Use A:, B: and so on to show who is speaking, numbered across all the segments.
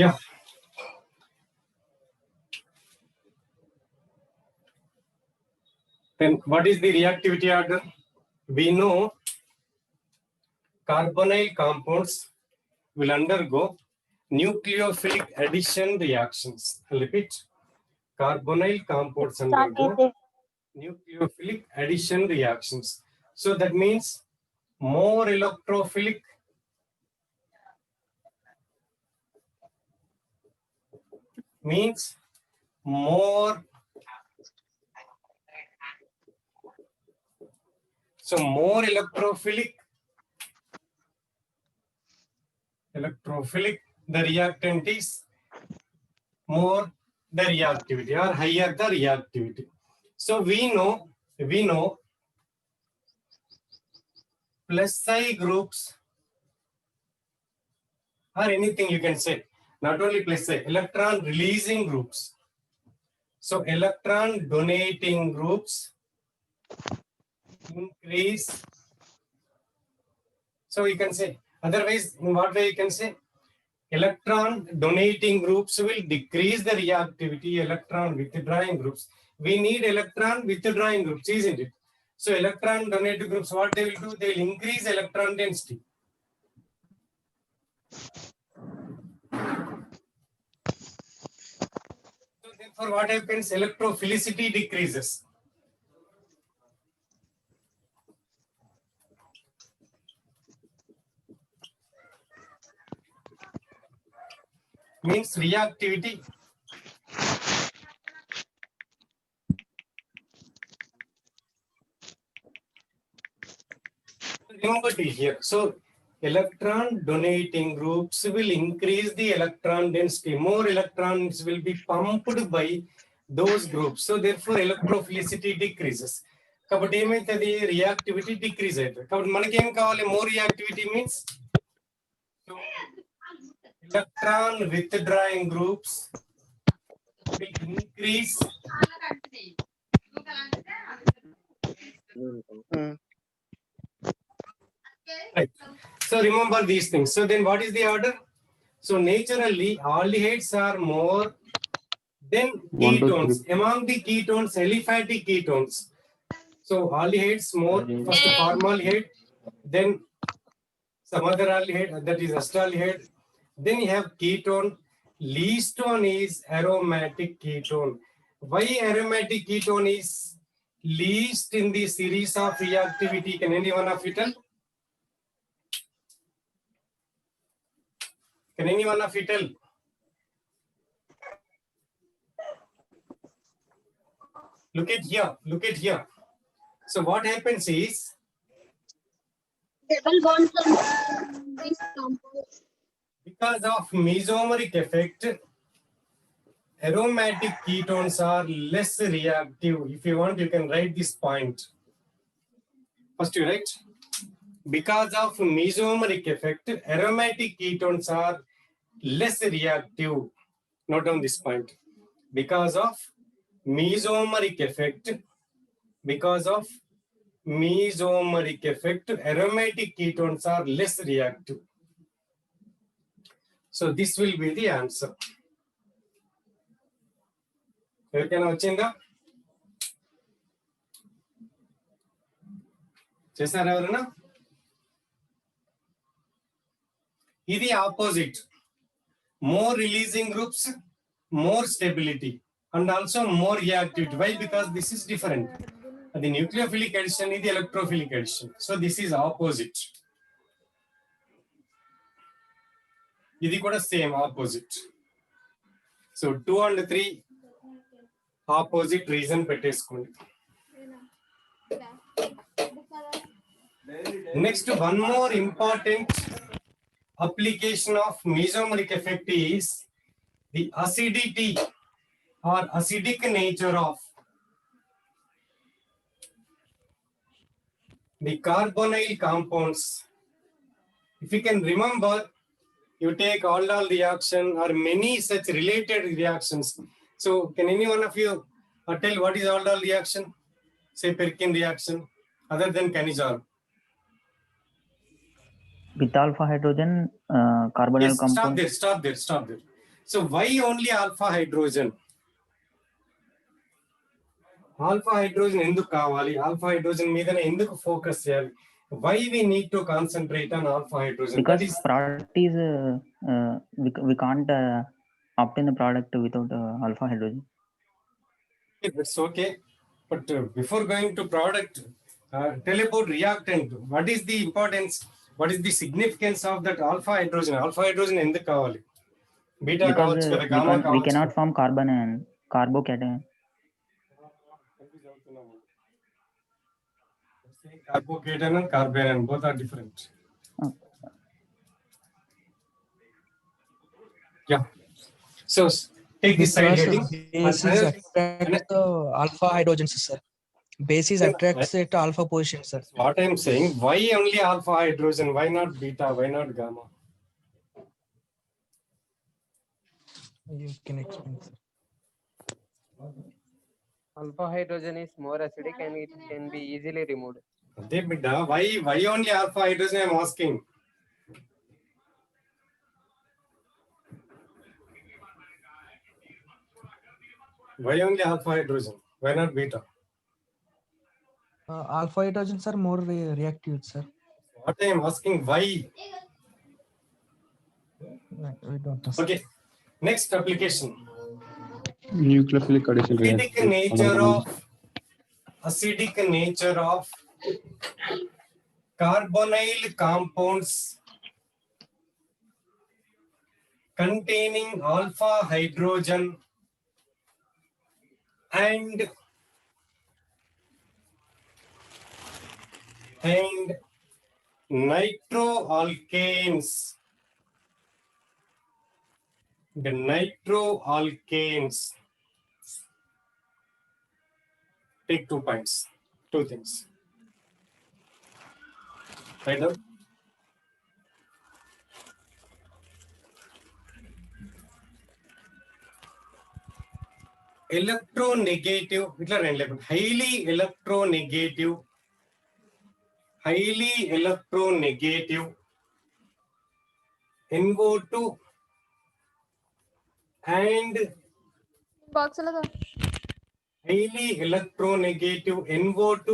A: Yeah. Then what is the reactivity order? We know carbonyl compounds will undergo nucleophilic addition reactions. I'll repeat. Carbonyl compounds undergo nucleophilic addition reactions. So that means more electrophilic means more. So more electrophilic, the reactant is more the reactivity or higher the reactivity. So we know plus I groups or anything you can say, not only plus I, electron releasing groups. So electron donating groups increase. So you can say, otherwise, in what way you can say? Electron donating groups will decrease the reactivity, electron withdrawing groups. We need electron withdrawing groups, isn't it? So electron donating groups, what they will do? They will increase electron density. So therefore, what happens? Electrophilicity decreases. Means reactivity. Remember here. So electron donating groups will increase the electron density. More electrons will be pumped by those groups. So therefore electrophilicity decreases. కాబట్టి ఏమైతుంది reactivity decrease అవుతుంది కాబట్టి మనకేం కావాలి more reactivity means electron withdrawing groups will increase right. So remember these things. So then what is the order? So naturally aldehydes are more than ketones. Among the ketones, aliphatic ketones. So aldehydes more, first formaldehyde, then some other aldehyde, that is acetaldehyde. Then you have ketone. Least one is aromatic ketone. Why aromatic ketone is least in the series of reactivity? Can anyone of you tell? Can anyone of you tell? Look at here. Look at here. So what happens is
B: double bonds on these compounds.
A: because of mesomeric effect, aromatic ketones are less reactive. If you want, you can write this point. First you write, because of mesomeric effect, aromatic ketones are less reactive. Note down this point. Because of mesomeric effect, aromatic ketones are less reactive. So this will be the answer. ఎవరికైనా వచ్చిందా చేశారా ఎవరైనా ఇది opposite more releasing groups, more stability and also more reactivity. Why? Because this is different. The nucleophilic addition is the electrophilic addition. So this is opposite. ఇది కూడా same opposite. So 2 and 3 opposite reason పెట్టేసుకోండి. Next, one more important application of mesomeric effect is the acidity or acidic nature of the carbonyl compounds. If you can remember, you take aldol reaction or many such related reactions. So can any one of you tell what is aldol reaction? Say Perkin reaction other than Cannizzaro.
C: With alpha hydrogen carbonyl
A: Yes,
C: compound.
A: stop there. So why only alpha hydrogen? Alpha hydrogen ఎందుకు కావాలి? Alpha hydrogen మీదనే ఎందుకు focus చేయాలి? Why we need to concentrate on alpha hydrogen?
C: Because product is we can't obtain the product without alpha hydrogen.
A: It's okay, but before going to product, tell about reactant. What is the importance? What is the significance of that alpha hydrogen? Alpha hydrogen ఎందుకు కావాలి? Beta
C: Because
A: కావచ్చు కదా, gamma
C: we
A: కావచ్చు
C: cannot
A: కదా.
C: form carbon and carbocation.
A: Carbocation and carbanion both are different. Yeah. So take this side heading.
D: Bases attracts the alpha hydrogens, sir. Bases attracts it alpha position, sir.
A: What I am saying, why only alpha hydrogen? Why not beta? Why not gamma?
D: You can explain, sir.
E: Alpha hydrogen is more acidic and it can be easily removed.
A: Ade bidda, why only alpha hydrogen? I am asking. Why only alpha hydrogen? Why not beta?
D: Alpha hydrogens are more reactive, sir.
A: What I am asking, why?
D: We don't know, sir.
A: Okay. Next application.
F: Nucleophilic addition
A: Acidic nature of carbonyl compounds containing alpha hydrogen and nitroalkanes. The nitroalkanes. Take 2 points, 2 things. Right now. Electronegative, highly electronegative NO2 and
B: Box लगा.
A: highly electronegative NO2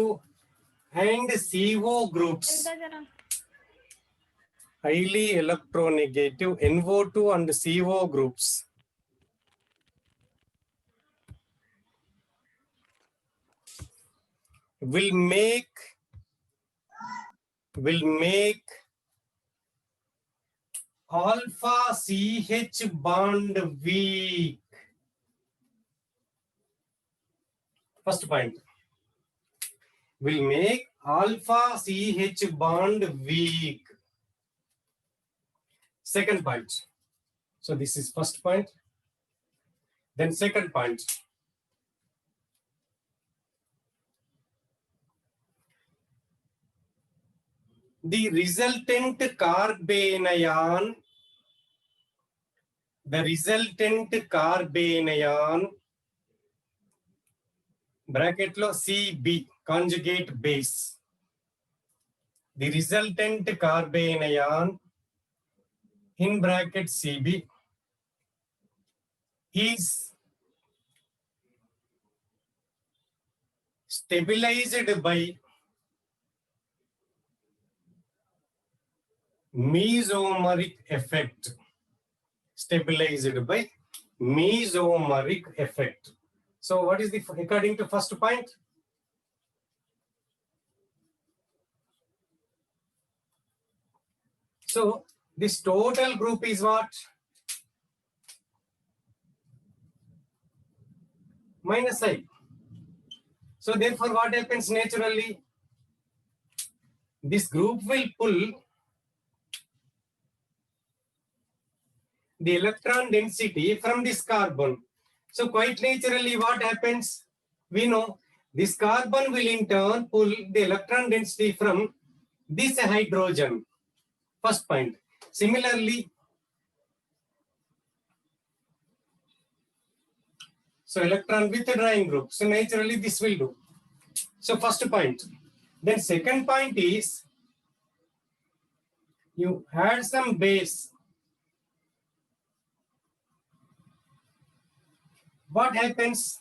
A: and CO groups. Highly electronegative NO2 and CO groups will make alpha CH bond weak. First point, will make alpha CH bond weak. Second point. So this is first point. Then second point. The resultant carbanion bracket lo CB conjugate base. The resultant carbanion in bracket CB is stabilized by mesomeric effect. Stabilized by mesomeric effect. So what is the, according to first point? So this total group is what? Minus I. So therefore what happens naturally? This group will pull the electron density from this carbon. So quite naturally what happens? We know this carbon will in turn pull the electron density from this hydrogen. First point. Similarly, so electron with a drawing group. So naturally this will do. So first point. Then second point is you add some base. what happens?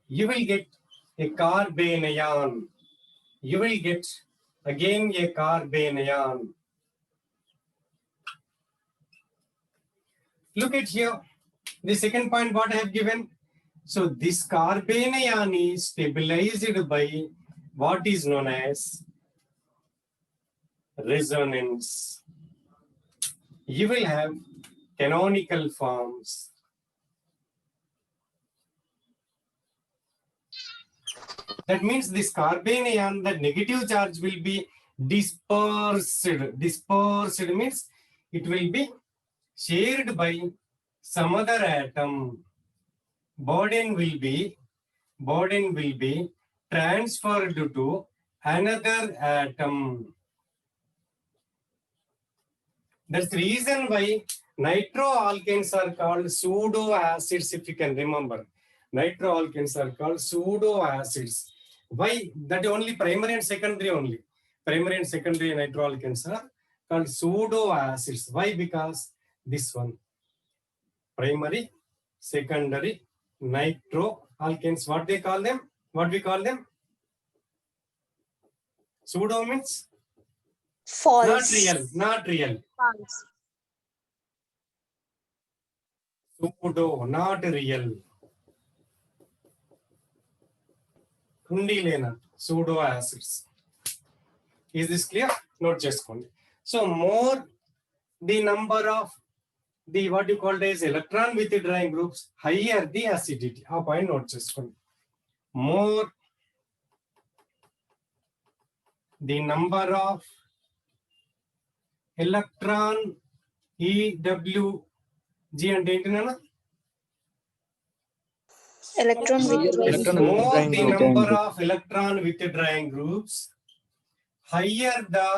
A: You will get a carbanion. You will get again a carbanion. Look at here. The second point what I have given. So this carbanion is stabilized by what is known as resonance. You will have canonical forms. That means this carbanion, the negative charge will be dispersed. Dispersed means it will be shared by some other atom. Burden will be transferred to another atom. That's the reason why nitroalkanes are called pseudo acids, if you can remember. Nitroalkanes are called pseudo acids. Why? That only primary and secondary only. Primary and secondary nitroalkanes are called pseudo acids. Why? Because this one. Primary, secondary, nitroalkanes. What they call them? What we call them? Pseudo means?
G: False.
A: Not real. Not real.
G: False.
A: Pseudo, not real. Undilena, pseudo acids. Is this clear? Not just only. So more the number of the what you call as electron withdrawing groups, higher the acidity. Our point not just only. More the number of electron EWG and ఏంటినా?
G: Electron withdrawing.
D: Electron
A: More
D: withdrawing
A: the
D: group.
A: number of electron withdrawing groups, higher the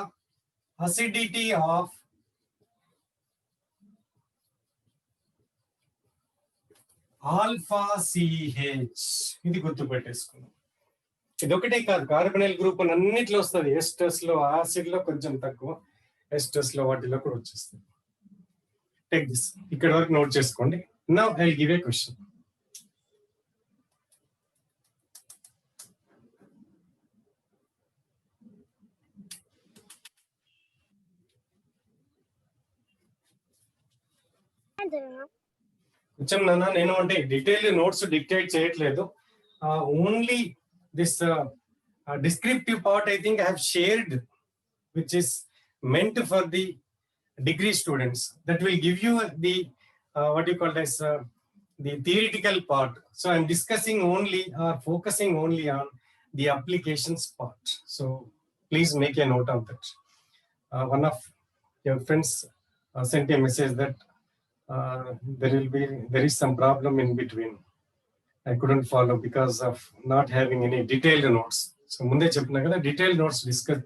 A: acidity of alpha CH. ఇది గుర్తుపెట్టేసుకున్నాం. ఇది ఒకటే కాదు, carbonyl group అన్నిట్లో వస్తుంది. Esters లో, acid లో కొంచెం తక్కువ, ఎస్టర్స్ లో వాటిలో కూడా వచ్చేస్తుంది. టేక్ దిస్, ఇక్కడ వరకు నోట్ చేసుకోండి. Now I will give a question. కొంచెం నాన్న నేను అంటే డీటెయిల్ నోట్స్ డిక్టేట్ చేయట్లేదు. Only this descriptive part I think I have shared, which is meant for the degree students. That will give you the what you call as the theoretical part. So I'm discussing only or focusing only on the applications part. So please make a note of that. One of your friends sent a message that there is some problem in between. I couldn't follow because of not having any detailed notes. So ముందే చెప్పినా కదా, detailed notes discuss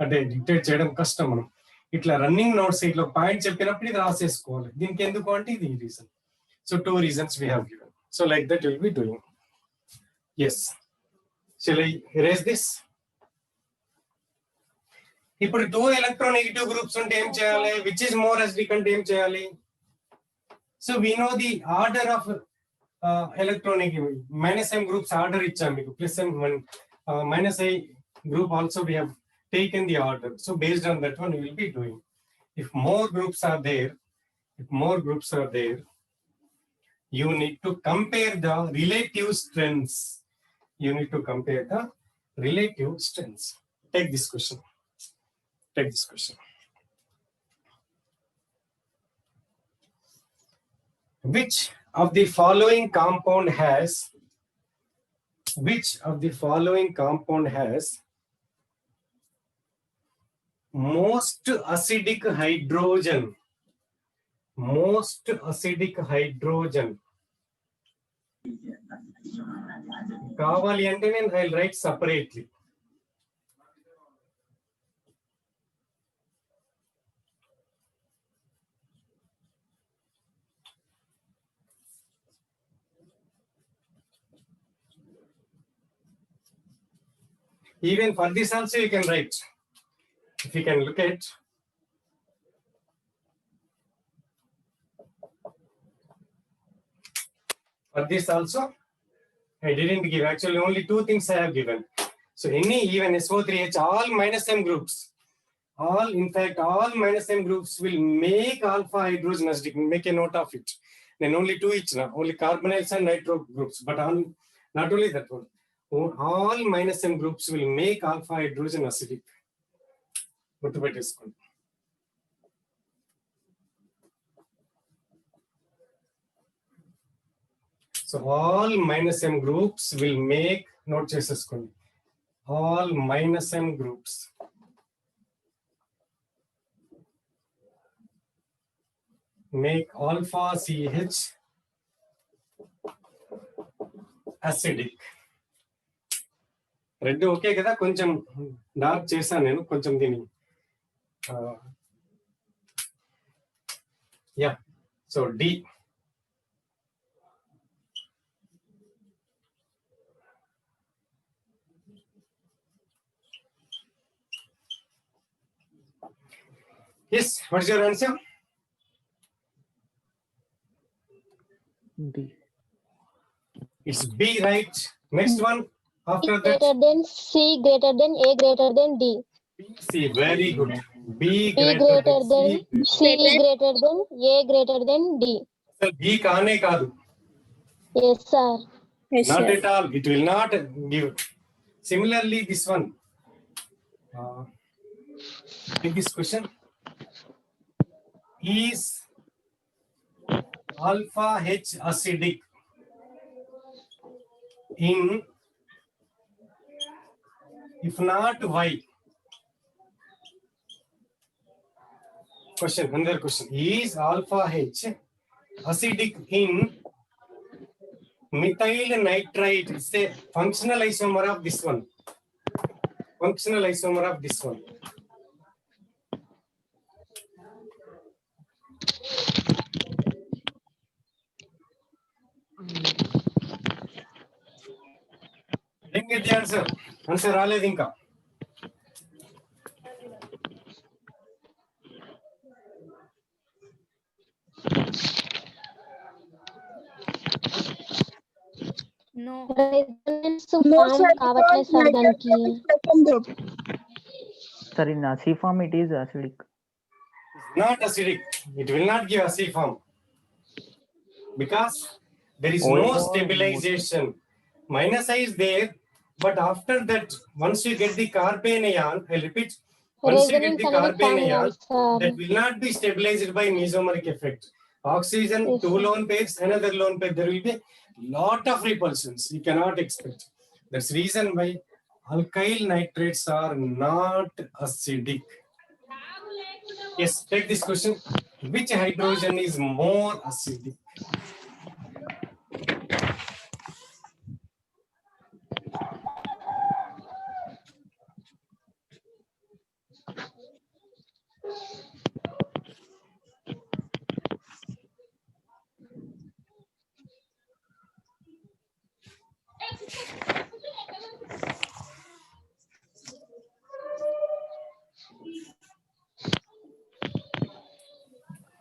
A: అంటే dictate చేయడం కష్టం. మనం ఇట్లా running notes ఇట్లా point చెప్పినప్పుడు ఇది రాసేసుకోవాలి. దీనికి ఎందుకు అంటే ఇది reason. So 2 reasons we have given. So like that you'll be doing. Yes. Shall I erase this? ఇప్పుడు 2 electronegative groups ఉంటే ఏం చేయాలి? Which is more acidic అంటే ఏం చేయాలి? So we know the order of electronegative. Minus M groups order ఇచ్చాం మీకు. Plus M minus I group also we have taken the order. So based on that one we will be doing. If more groups are there, you need to compare the relative strengths. Take this question. Which of the following compound has most acidic hydrogen? కావాలి అంటే నేను I right separately. Even for this also you can write. If you can look at For this also, I didn't give. Actually, only two things I have given. So any even SO3H, all minus M groups, all in fact, all minus M groups will make alpha hydrogen acidic. Make a note of it. Then only two each now, only carbonyls and nitro groups. But not only that one, all minus M groups will make alpha hydrogen acidic. గుర్తుపెట్టేసుకోండి. So all minus M groups will make, note చేసేసుకోండి, all minus M groups make alpha CH acidic. Red okay కదా, కొంచెం dark చేశాను నేను, కొంచెం దీన్ని యా. So D, yes, what's your answer?
C: D.
A: It's B, right? Next one after that,
B: greater than C greater than A greater than D.
A: C, very good. B
B: B greater than C greater than A greater than D.
A: Sir, B కానే కాదు.
B: Yes, sir.
G: Yes,
A: Not
G: sir.
A: at all. It will not give. Similarly, this one. Take this question. Is alpha H acidic in, if not, why? Question, another question. Is alpha H acidic in methyl nitrite? It's a functional isomer of this one. Functional isomer of this one. Didn't get the answer. Answer రాలేదు ఇంకా.
B: Resonance form కావట్లేదు sir దానికి.
C: Sir, in C form it is acidic.
A: Not acidic. It will not give acid form because there is no
C: Oh.
A: stabilization. Minus I is there, but after that, once you get the carbene ion, I repeat, once you get
B: Resonance
A: the
B: అనేది
A: carbene
B: form
A: ion,
B: కాదు sir.
A: that will not be stabilized by mesomeric effect. Oxygen,
B: Yes,
A: two
B: sir.
A: lone pairs, another lone pair, there will be lot of repulsions. You cannot expect. That's reason why alkyl nitrates are not acidic. Yes, take this question. Which hydrogen is more acidic?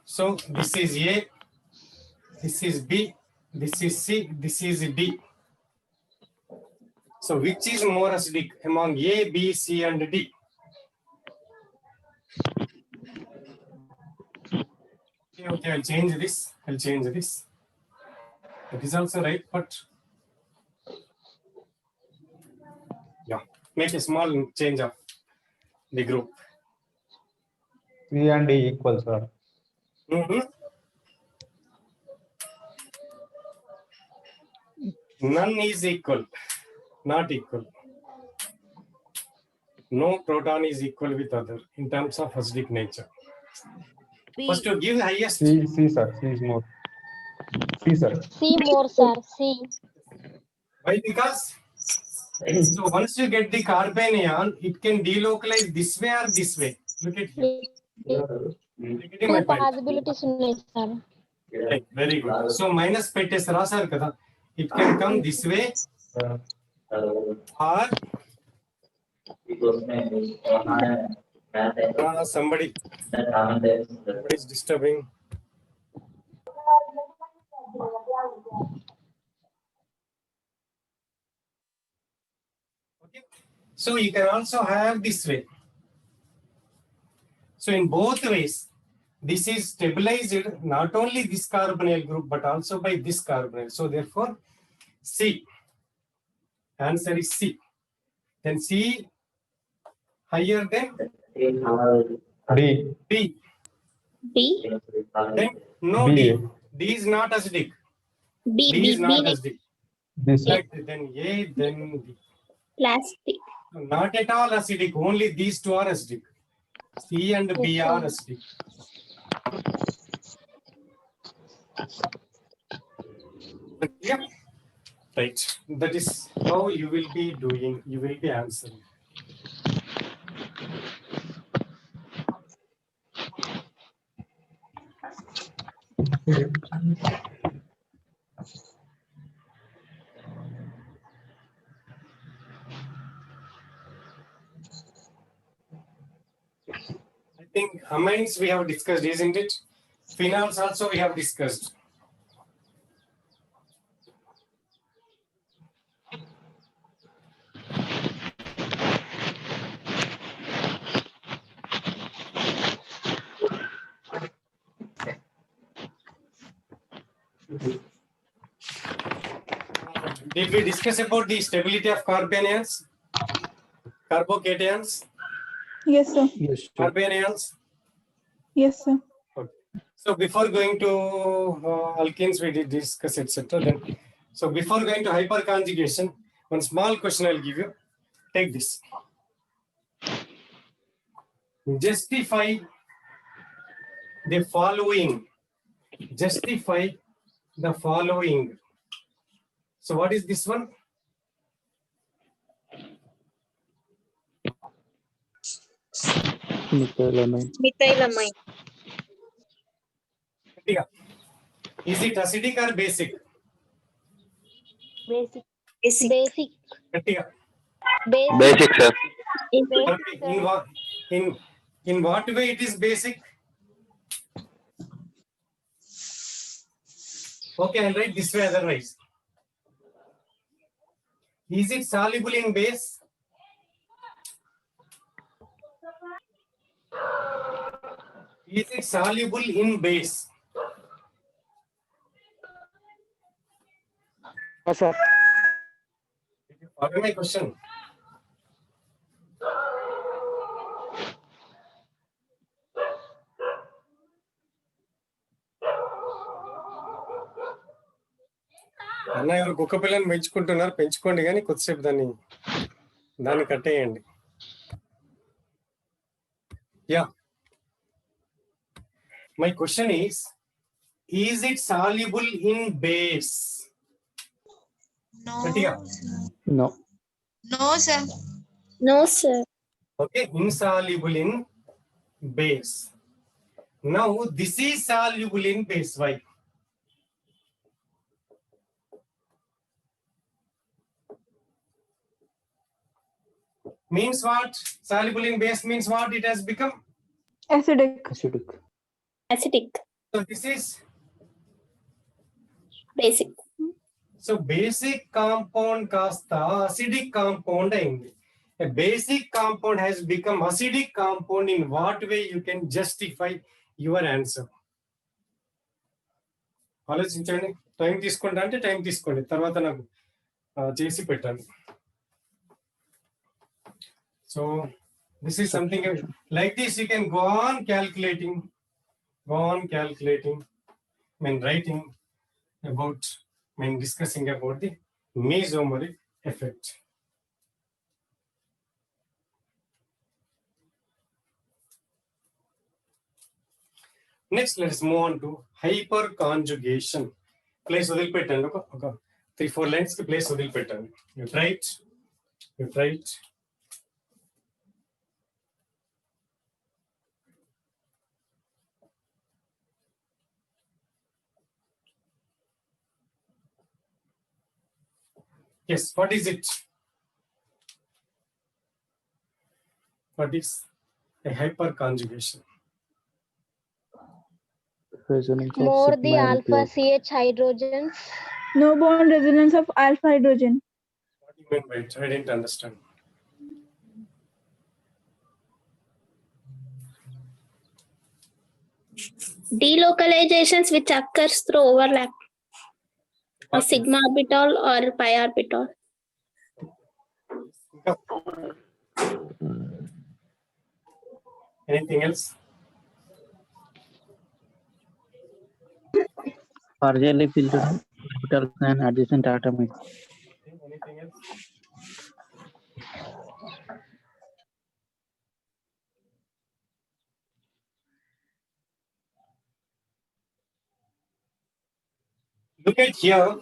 A: So this is A, this is B, this is C, this is D. So which is more acidic among A, B, C and D? Okay, I'll change this. That is also right, but yeah, make a small change of the group.
F: C and D equal, sir.
A: None is equal, not equal. No proton is equal with other in terms of acidic nature. First to give highest.
F: C, sir. C is more. C, sir.
B: C more, sir. C.
A: Why? Because so once you get the carbene ion, it can delocalize this way or this way. Look at here. Look at my
B: Two
A: point.
B: possibilities ఉన్నాయి sir.
A: Right, very good. So minus పెట్టేసి రాశారు కదా. It can come this way or somebody is disturbing. So you can also have this way. So in both ways, this is stabilized not only this carbonyl group but also by this carbonyl. So therefore, C. Answer is C. Then C higher than
F: D.
A: B.
G: B.
A: Then no
F: B.
A: D. D is not acidic.
G: B.
A: D is
G: B.
A: not
G: B.
A: acidic.
F: This.
A: Right. Then A, then B.
G: Plastic.
A: Not at all acidic. Only these two are acidic. C and B are acidic. Yeah. Right. That is how you will be doing. You will be answering. I think amines we have discussed, isn't it? Phenols also we have discussed. Did we discuss about the stability of carbanions? Carbocations?
H: Yes, sir.
F: Yes,
A: Carbanions?
H: Yes, sir.
A: Okay. So before going to alkenes, we did discuss, etc. Then, so before going to hyperconjugation, one small question I'll give you. Take this. Justify the following. Justify the following. So what is this one?
G: Methylamine.
A: Yeah. Is it acidic or basic?
B: Basic.
G: Basic.
B: Basic.
A: Yeah.
B: Basic.
I: Basic, sir.
A: Okay. In what way it is basic? Okay, I'll write this way otherwise. Is it soluble in base? Is it soluble in base?
E: Yes, sir.
A: Did you follow my question? అన్న ఎవరు కుక్క పిల్లని పెంచుకుంటున్నారు, పెంచుకోండి కానీ కొద్దిసేపు దాన్ని కట్టేయండి. Yeah, my question is it soluble in base?
J: No.
F: No.
J: No, sir.
G: No, sir.
A: Okay, insoluble in base. Now this is soluble in base. Why? Means what? Soluble in base means what? It has become
H: Acidic.
F: Acidic.
G: Acidic.
A: so this is
G: Basic.
A: so basic compound kasta acidic compound అయింది. A basic compound has become acidic compound. In what way you can justify your answer? ఆలోచించండి. Time తీసుకుంటా అంటే time తీసుకోండి, తర్వాత నాకు చేసి పెట్టండి. So this is something like this. You can go on calculating, writing about, discussing about the mesomeric effect. Next, let's move on to hyperconjugation. Place వదిలిపెట్టండి, ఒక 3-4 lines కి place వదిలిపెట్టండి. You try it. Yes, what is it? What is a hyperconjugation?
B: More the alpha CH hydrogens.
H: No bond resonance of alpha hydrogen.
A: What do you mean by it? I didn't understand.
G: Delocalizations which occurs through overlap. A sigma orbital or pi orbital.
A: Anything else?
I: Partially filled orbitals and adjacent atoms.
A: Anything else? Look at here.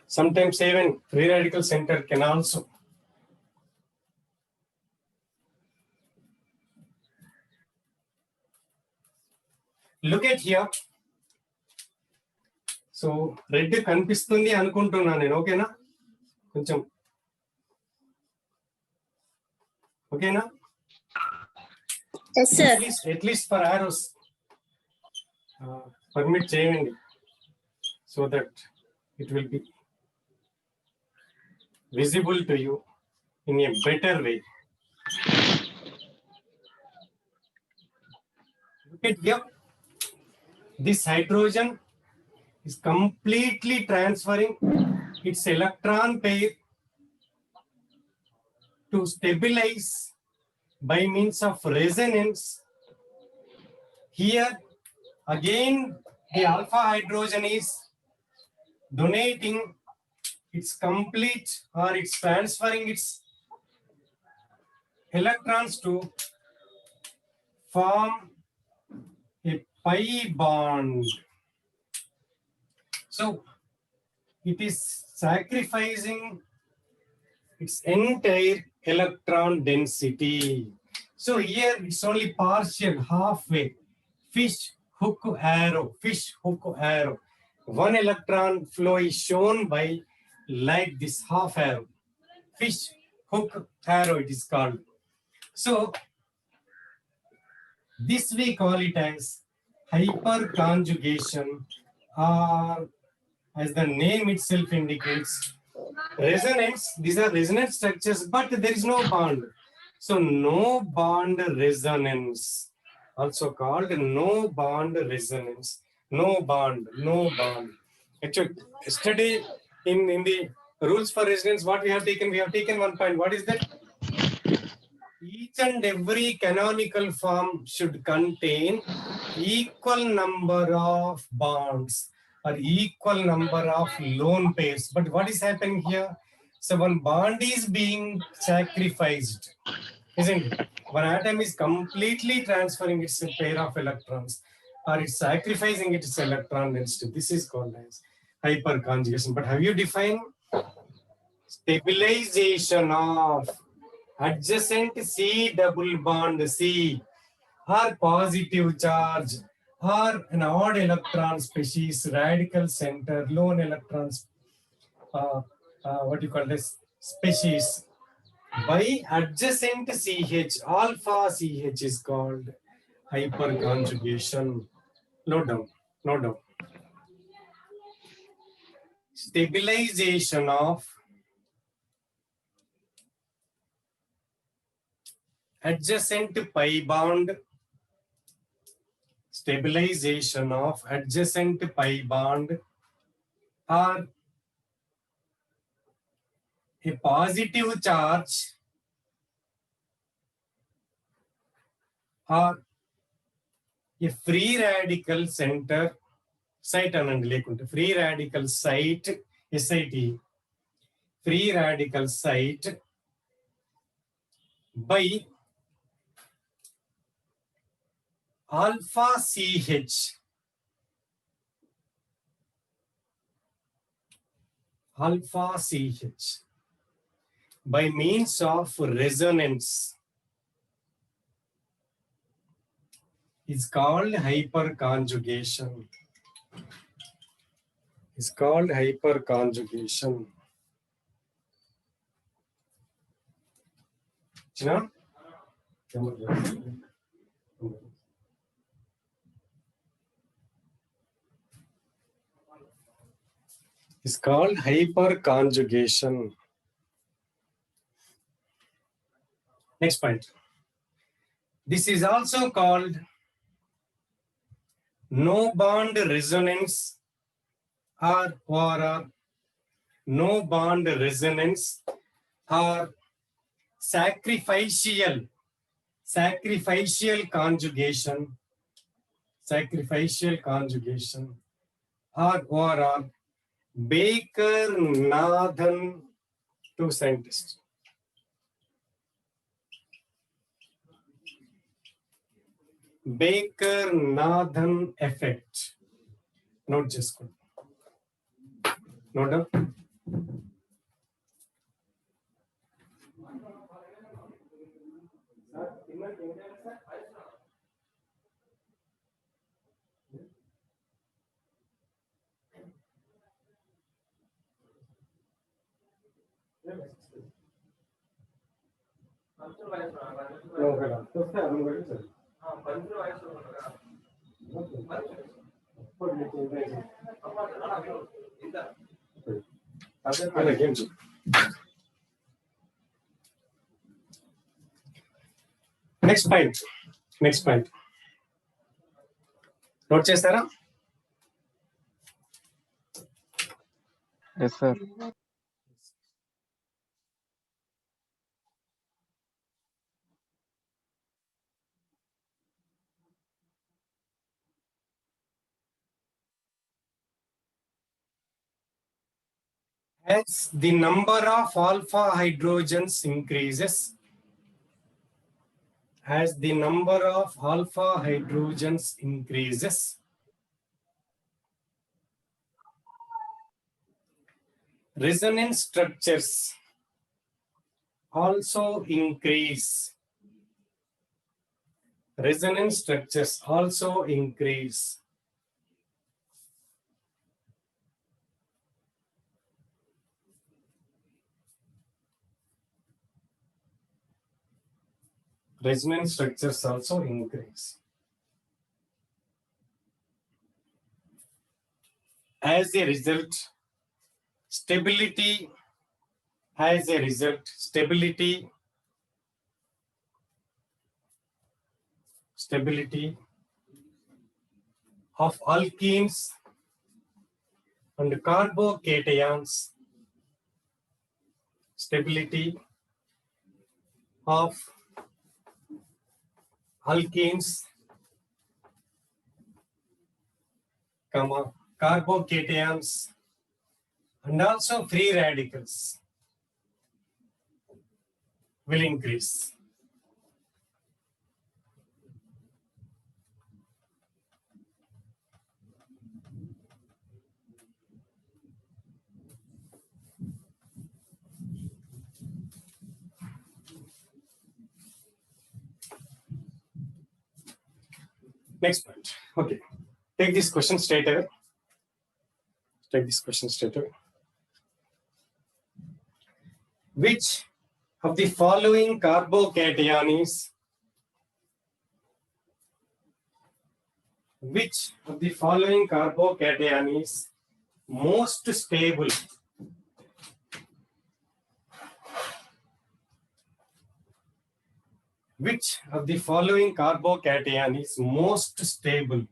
A: Sometimes even free radical center can also. Look at here. So red కనిపిస్తుంది అనుకుంటున్నా నేను. ఓకేనా? కొంచెం ఓకేనా?
G: Yes, sir.
A: At least for arrows permit చేయండి, so that it will be visible to you in a better way. Look at here. This hydrogen is completely transferring its electron pair to stabilize by means of resonance. Here again the alpha hydrogen is donating its complete, or it's transferring its electrons to form a pi bond. So it is sacrificing its entire electron density. So here it's only partial, halfway. Fish hook arrow, fish hook arrow. One electron flow is shown by like this half arrow. Fish hook arrow it is called. So this we call it as hyperconjugation, or as the name itself indicates, resonance. These are resonance structures, but there is no bond. So no bond resonance, also called no bond resonance. No bond, no bond. Actually, yesterday in the rules for resonance, what we have taken one point. What is that? Each and every canonical form should contain equal number of bonds or equal number of lone pairs. But what is happening here? So one bond is being sacrificed, isn't it? One atom is completely transferring its pair of electrons, or it's sacrificing its electron density. This is called as hyperconjugation. But have you defined stabilization of adjacent C double bond C, or positive charge, or an odd electron species, radical center, lone electrons, what do you call this, species, by adjacent CH, alpha CH is called hyperconjugation. Note down, note down. Stabilization of adjacent pi bond, stabilization of adjacent pi bond, or a positive charge, or a free radical center site anandi lekunte free radical site SIT, free radical site by alpha CH, alpha CH, by means of resonance, is called hyperconjugation. Is called hyperconjugation. China? Is called hyperconjugation. Next point. This is also called no bond resonance or no bond resonance or sacrificial conjugation or Baker-Nathan two scientists. Baker-Nathan effect. Note just note down. Next point. Note chestara?
E: Yes, sir.
A: As the number of alpha hydrogens increases, resonance structures also increase. Resonance structures also increase. As a result, stability of alkenes and carbocations, carbocations, and also free radicals will increase. Next point. Okay. Take this question straight away. Which of the following carbocation is most stable? Which of the following carbocation is most stable?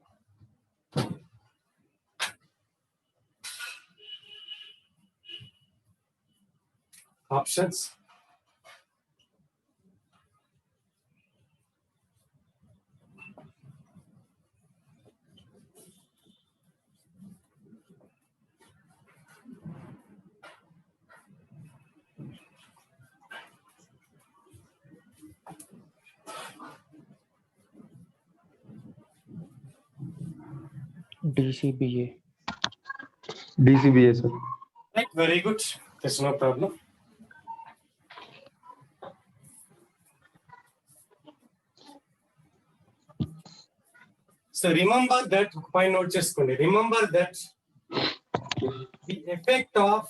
A: Options.
I: DCBA.
F: DCBA, sir.
A: Right, very good. There's no problem. So remember that point note chestukondi. Remember that the effect of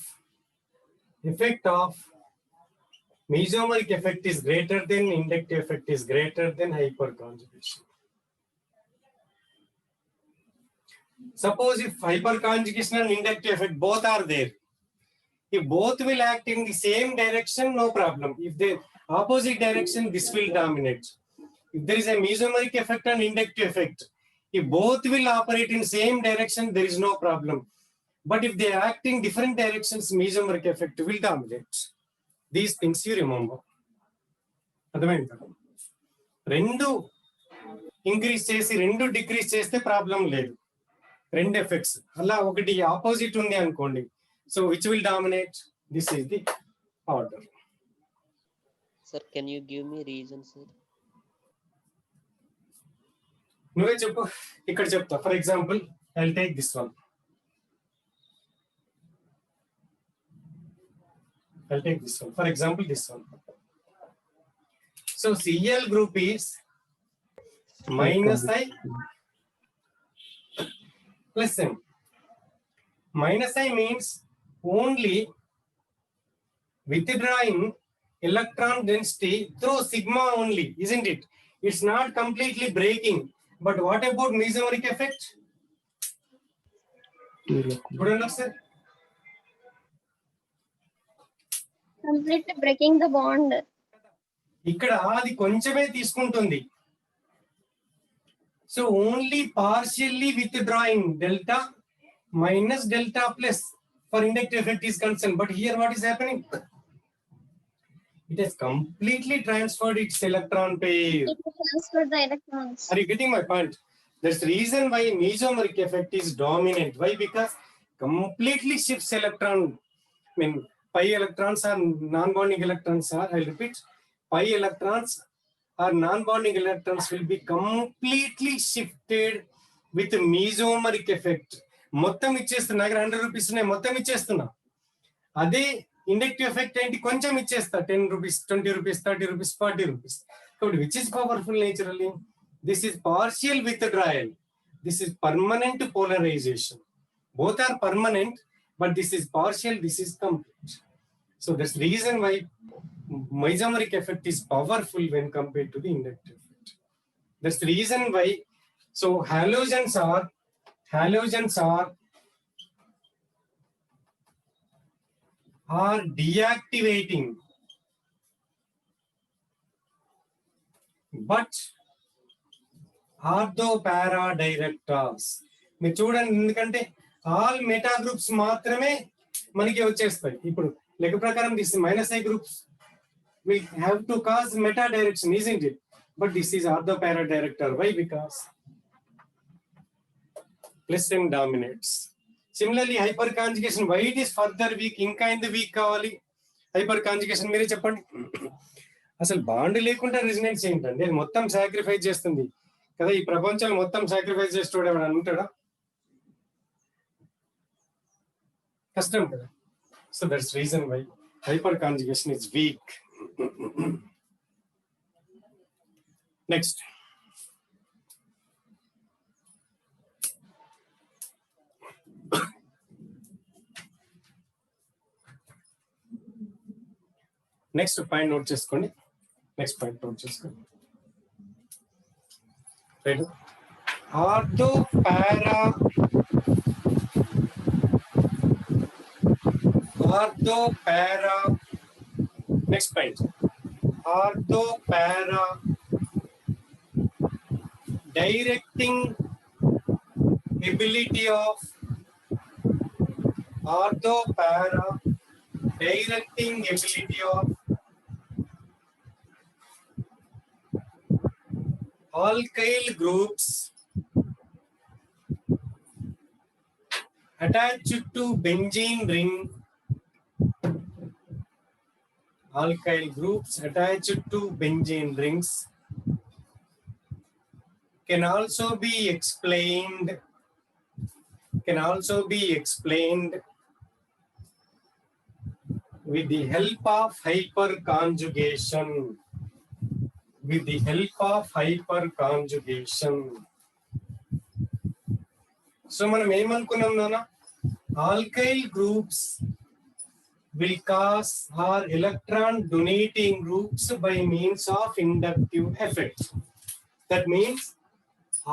A: mesomeric effect is greater than inductive effect is greater than hyperconjugation. Suppose if hyperconjugation and inductive effect both are there, if both will act in the same direction, no problem. If the opposite direction, this will dominate. If there is a mesomeric effect and inductive effect, If both will operate in same direction, there is no problem. But if they act in different directions, mesomeric effect will dominate. These things you remember. అర్థమైందా? రెండు increase చేసి రెండు decrease చేస్తే problem లేదు. రెండు effects అలా ఒకటి opposite ఉంది అనుకోండి. So which will dominate? This is the order.
J: Sir, can you give me reason, sir?
A: నువ్వే చెప్పు, ఇక్కడ చెప్తా. For example I will take this one. I'll take this one. For example, this one. So Cl group is minus I plus M. Minus I means only withdrawing electron density through sigma only, isn't it? It's not completely breaking. But what about mesomeric effect? Good enough, sir?
B: Completely breaking the bond.
A: ఇక్కడ అది కొంచెమే తీసుకుంటుంది. So only partially withdrawing delta minus delta plus for inductive effect is concern. But here what is happening? It has completely transferred its electron pair.
B: It transferred the electrons.
A: Are you getting my point? That's the reason why mesomeric effect is dominant. Why? Because completely shifts electron. I mean, pi electrons are non-bonding electrons are, I'll repeat, pi electrons or non-bonding electrons will be completely shifted with mesomeric effect. మొత్తం ఇచ్చేస్తున్నా, నాకు 100 rupees ఉన్నాయి, మొత్తం ఇచ్చేస్తున్నా. అదే inductive effect ఏంటి? కొంచెం ఇచ్చేస్తా, 10 rupees, 20 rupees, 30 rupees, 40 rupees. కాబట్టి which is powerful naturally? This is partial withdrawal. This is permanent polarization. Both are permanent, but this is partial, this is complete. So that's the reason why mesomeric effect is powerful when compared to the inductive effect. That's the reason why. So halogens are deactivating, but ortho para directors మీరు చూడండి, ఎందుకంటే all meta groups మాత్రమే మనకి వచ్చేస్తాయి. ఇప్పుడు లెక్క ప్రకారం this minus I groups will have to cause meta direction, isn't it? But this is ortho para director. Why? Because plus M dominates. Similarly, hyperconjugation, why it is further weak? ఇంకా ఎందుకు week కావాలి hyper conjugation? మీరే చెప్పండి. అసలు bond లేకుండా resonance ఏంటండి? అది మొత్తం సాక్రిఫైస్ చేస్తుంది కదా. ఈ ప్రపంచంలో మొత్తం సాక్రిఫైస్ చేసేవాడు ఎవరైనా ఉంటాడా? కష్టం కదా. సో that's reason why hyper conjugation is weak. Next, next point note చేసుకోండి. నెక్స్ట్ పాయింట్ నోట్ చేసుకోండి. Ortho para next point, ortho para directing ability of alkyl groups attached to benzene ring. Alkyl groups attached to benzene rings can also be explained with the help of hyperconjugation. So మనం ఏమనుకున్నాం నాన్న? Alkyl groups will cause our electron donating groups by means of inductive effect. That means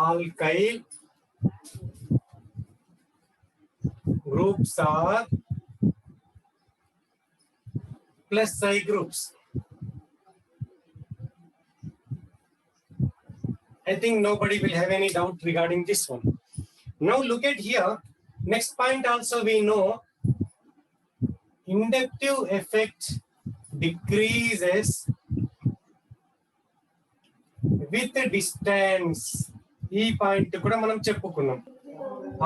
A: alkyl groups are plus I groups. I think nobody will have any doubt regarding this one. Now look at here. Next point also we know inductive effect decreases with distance. ఈ point కూడా మనం చెప్పుకున్నాం.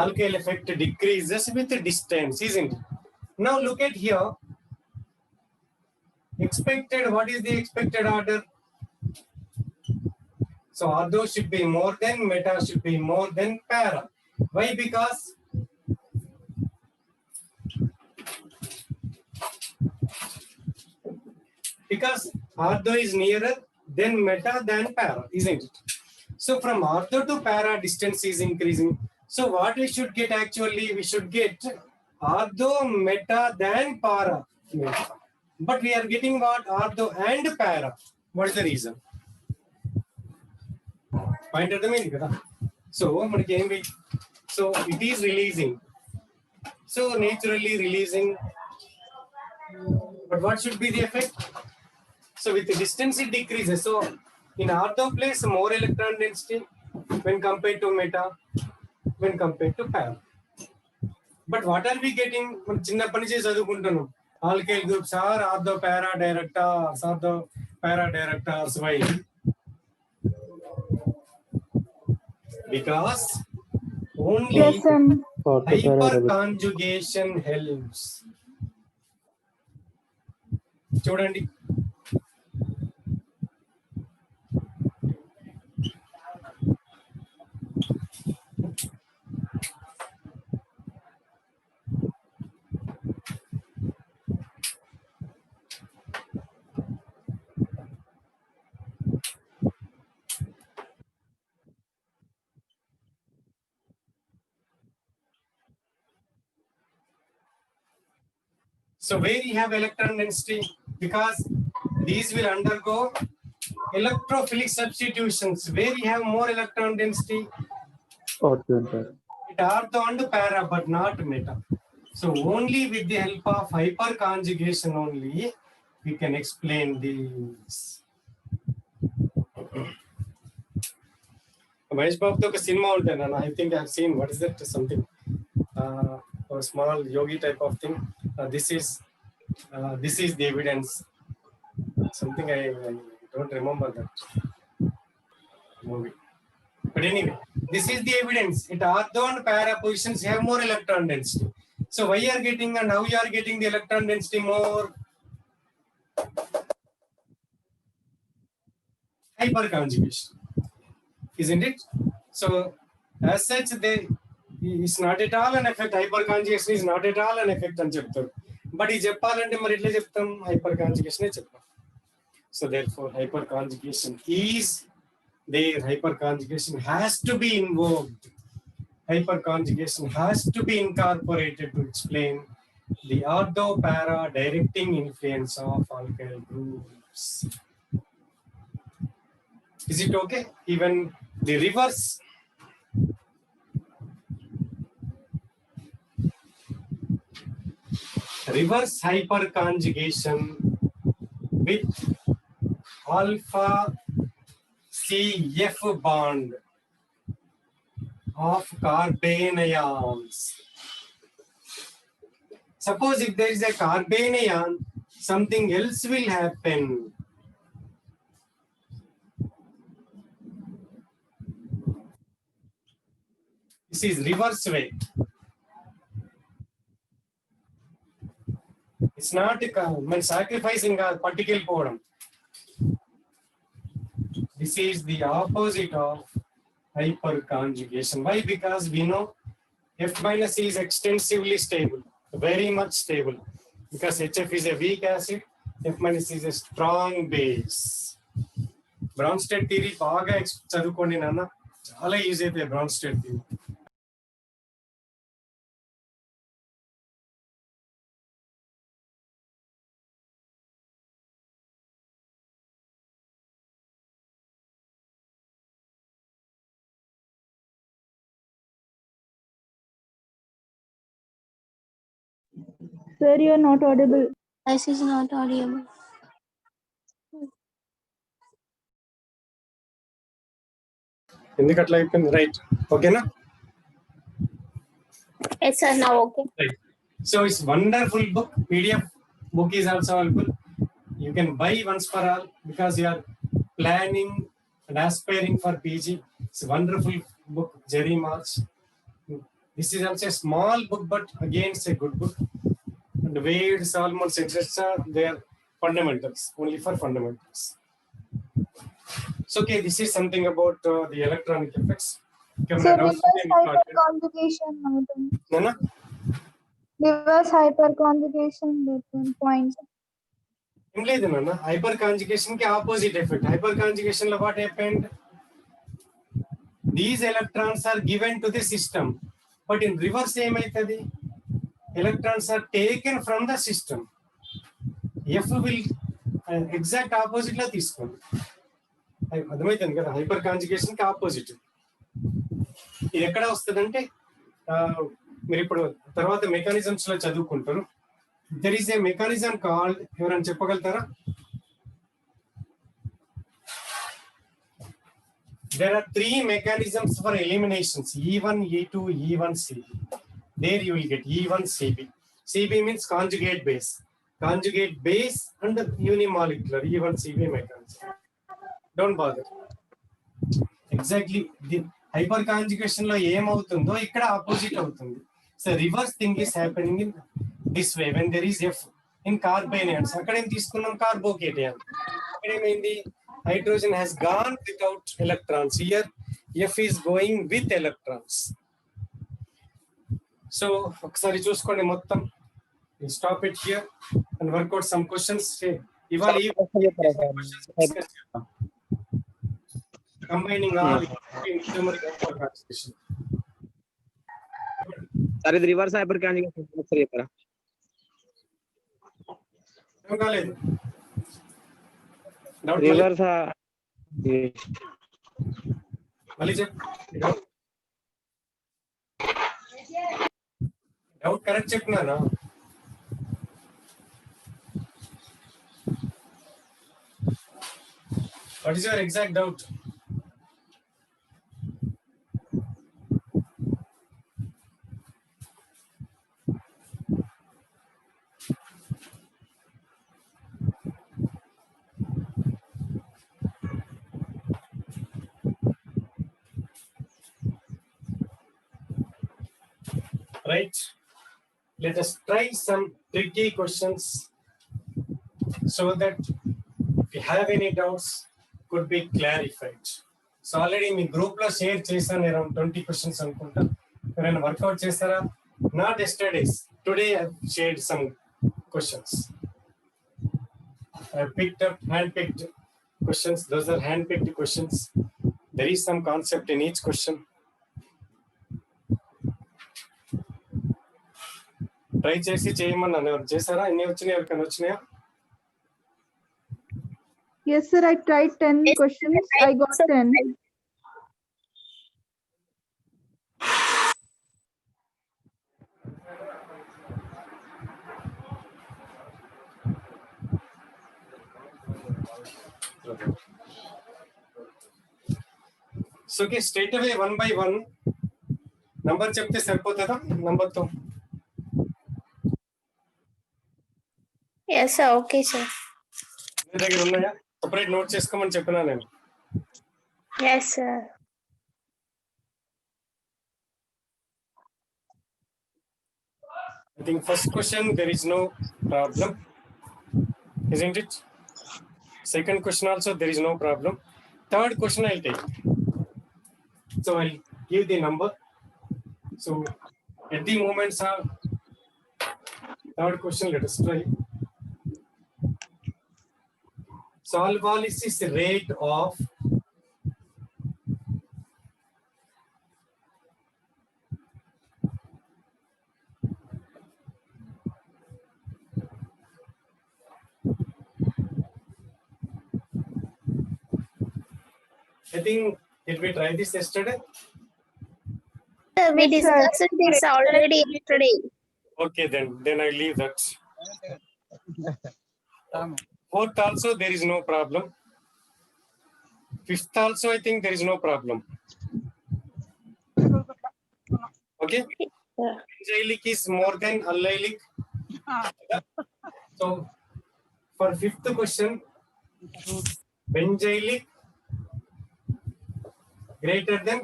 A: Alkyl effect decreases with distance, isn't it? Now look at here. Expected, what is the expected order? So ortho should be more than, meta should be more than para. Why? Because ortho is nearer than meta than para, isn't it? So from ortho to para, distance is increasing. So what we should get actually, we should get ortho, meta than para. But we are getting what? Ortho and para. What is the reason? Point at the meaning. So it is releasing. So naturally releasing. But what should be the effect? So with the distance it decreases. So in ortho place more electron density when compared to meta, when compared to para. But what are we getting? చిన్నప్పటి నుంచి చదువుకుంటున్నాం. Alkyl groups are ortho para directors, ortho para directors. Why? Because only
H: Yes,
A: hyperconjugation helps. చూడండి. So where you have electron density, because these will undergo electrophilic substitutions. Where you have more electron density,
F: Ortho and para.
A: it ortho and para, but not meta. So only with the help of hyperconjugation only we can explain these. Mahesh Babu ఒక cinema ఉంటుంది అన్న. I think I have seen. What is that? Something a small yogi type of thing. This is the evidence. Something I don't remember that movie. But anyway, this is the evidence. It ortho and para positions have more electron density. So why you are getting and how you are getting the electron density more? Hyperconjugation, isn't it? So as such, it's not at all an effect. Hyperconjugation is not at all an effect అని చెప్తారు. But ఇది చెప్పాలంటే మరి ఎట్లా చెప్తాం? హైపర్కాంజుగేషన్ చెప్తాం. So therefore hyperconjugation is there. Hyperconjugation has to be invoked. Hyperconjugation has to be incorporated to explain the ortho para directing influence of alkyl groups. Is it okay? Even the reverse. Reverse hyperconjugation with alpha CF bond of carbanions. Suppose if there is a carbanion, something else will happen. This is reverse way. It's not sacrificing a particle podum. This is the opposite of hyperconjugation. Why? Because we know F minus is extensively stable, very much stable. Because HF is a weak acid, F minus is a strong base. Bronsted theory బాగా చదువుకోండి నాన్న, చాలా easy అయితే Bronsted theory.
H: Sir, you are not audible.
G: This is not audible.
A: ఎందుకు అట్లా అయిపోయింది? Right, ఓకేనా?
G: Yes, sir. Now okay.
A: Right. So it's wonderful book. PDF book is also available. You can buy once for all because you are planning and aspiring for PG. It's a wonderful book, Jerry March. This is also a small book, but again it's a good book. And Wade, Solomon, etc. They are fundamentals, only for fundamentals. So okay, this is something about the electronic effects.
H: Sir, reverse hyperconjugation అవుతుంది.
A: Nana?
H: Reverse hyperconjugation point.
A: ఏం లేదు నాన్న, hyperconjugation కి opposite effect. Hyperconjugation లో what happened? These electrons are given to the system, but in reverse ఏమైతుంది? Electrons are taken from the system. If will exact opposite లో తీసుకోండి. అర్థమవుతుంది కదా? హైపర్ కాంజుగేషన్ కి ఆపోజిట్. ఇది ఎక్కడ వస్తుందంటే మీరు ఇప్పుడు తర్వాత మెకానిజమ్స్ లో చదువుకుంటారు. There is a mechanism called, ఎవరైనా చెప్పగలుగుతారా? There are 3 mechanisms for eliminations: E1, E2, E1CB. There you will get E1 CB. CB means conjugate base. Conjugate base and unimolecular E1 CB mechanism. Don't bother. Exactly the hyperconjugation లో ఏమవుతుందో ఇక్కడ opposite అవుతుంది. So reverse thing is happening in this way when there is F in carbanions. అక్కడ ఏం తీసుకున్నాం? Carbocation. అక్కడ ఏమైంది? Hydrogen has gone without electrons. Here F is going with electrons. So ఒకసారి చూసుకోండి మొత్తం. We'll stop it here and work out some questions. ఇవాళ ఈ questions combining all numeric conjugation.
E: Sir ఇది రివర్స్ హైపర్ కాంజుగేషన్ ఒకసారి చెప్పరా?
A: ఏం కాలేదు.
E: రివర్స్
A: మళ్ళీ చెప్పు. డౌట్ కరెక్ట్ చెప్పినానా? What is your exact doubt? Right, let us try some tricky questions so that if you have any doubts could be clarified. So already me group లో share చేశాను around 20 questions అనుకుంటా. ఎవరైనా work out చేస్తారా? Not yesterday's, today I shared some questions. I picked up hand-picked questions. Those are hand-picked questions. There is some concept in each question. Try చేసి చేయమన్నాను. ఎవరు చేశారా? ఎన్ని వచ్చినాయి? ఎవరికైనా వచ్చినాయా?
H: Yes, sir. I tried 10 questions. I got 10.
A: So okay, straight away one by one number చెప్తే సరిపోతుందా? నంబర్తో
G: Yes, sir. Okay, sir.
A: మీ దగ్గర ఉన్నాయా? సపరేట్ నోట్ చేసుకోమని చెప్పినా నేను.
G: Yes, sir.
A: I think first question there is no problem, isn't it? Second question also there is no problem. Third question I'll take. So I'll give the number. So at the moments are third question, let us try. Solvolysis rate of I think did we try this yesterday?
G: Sir, we discussed this already yesterday.
A: Okay, then I leave that. Fourth also there is no problem. Fifth also I think there is no problem. Okay.
G: Yeah.
A: Benzylic is more than allylic. So for fifth question, benzylic greater than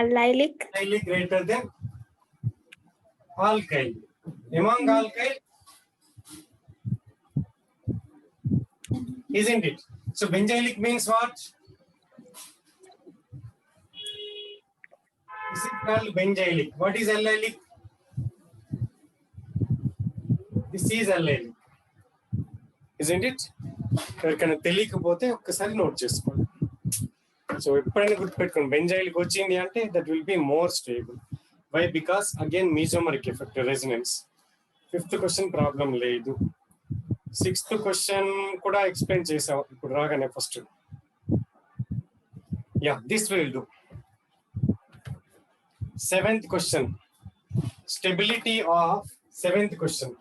G: Allylic.
A: allylic greater than alkyl. Among alkyl, isn't it? So benzylic means what? Is it called benzylic? What is allylic? This is allylic. Isn't it? ఎవరికైనా తెలియకపోతే ఒక్కసారి note చేసుకోండి. So ఎప్పుడైనా గుర్తుపెట్టుకోండి, benzylic వచ్చింది అంటే that will be more stable. Why? Because again mesomeric effect, resonance. Fifth question problem లేదు. సిక్స్త్ క్వశ్చన్ కూడా ఎక్స్ప్లెయిన్ చేసాం ఇప్పుడు రాగానే first. Yeah, this will do. Seventh question, stability of seventh question.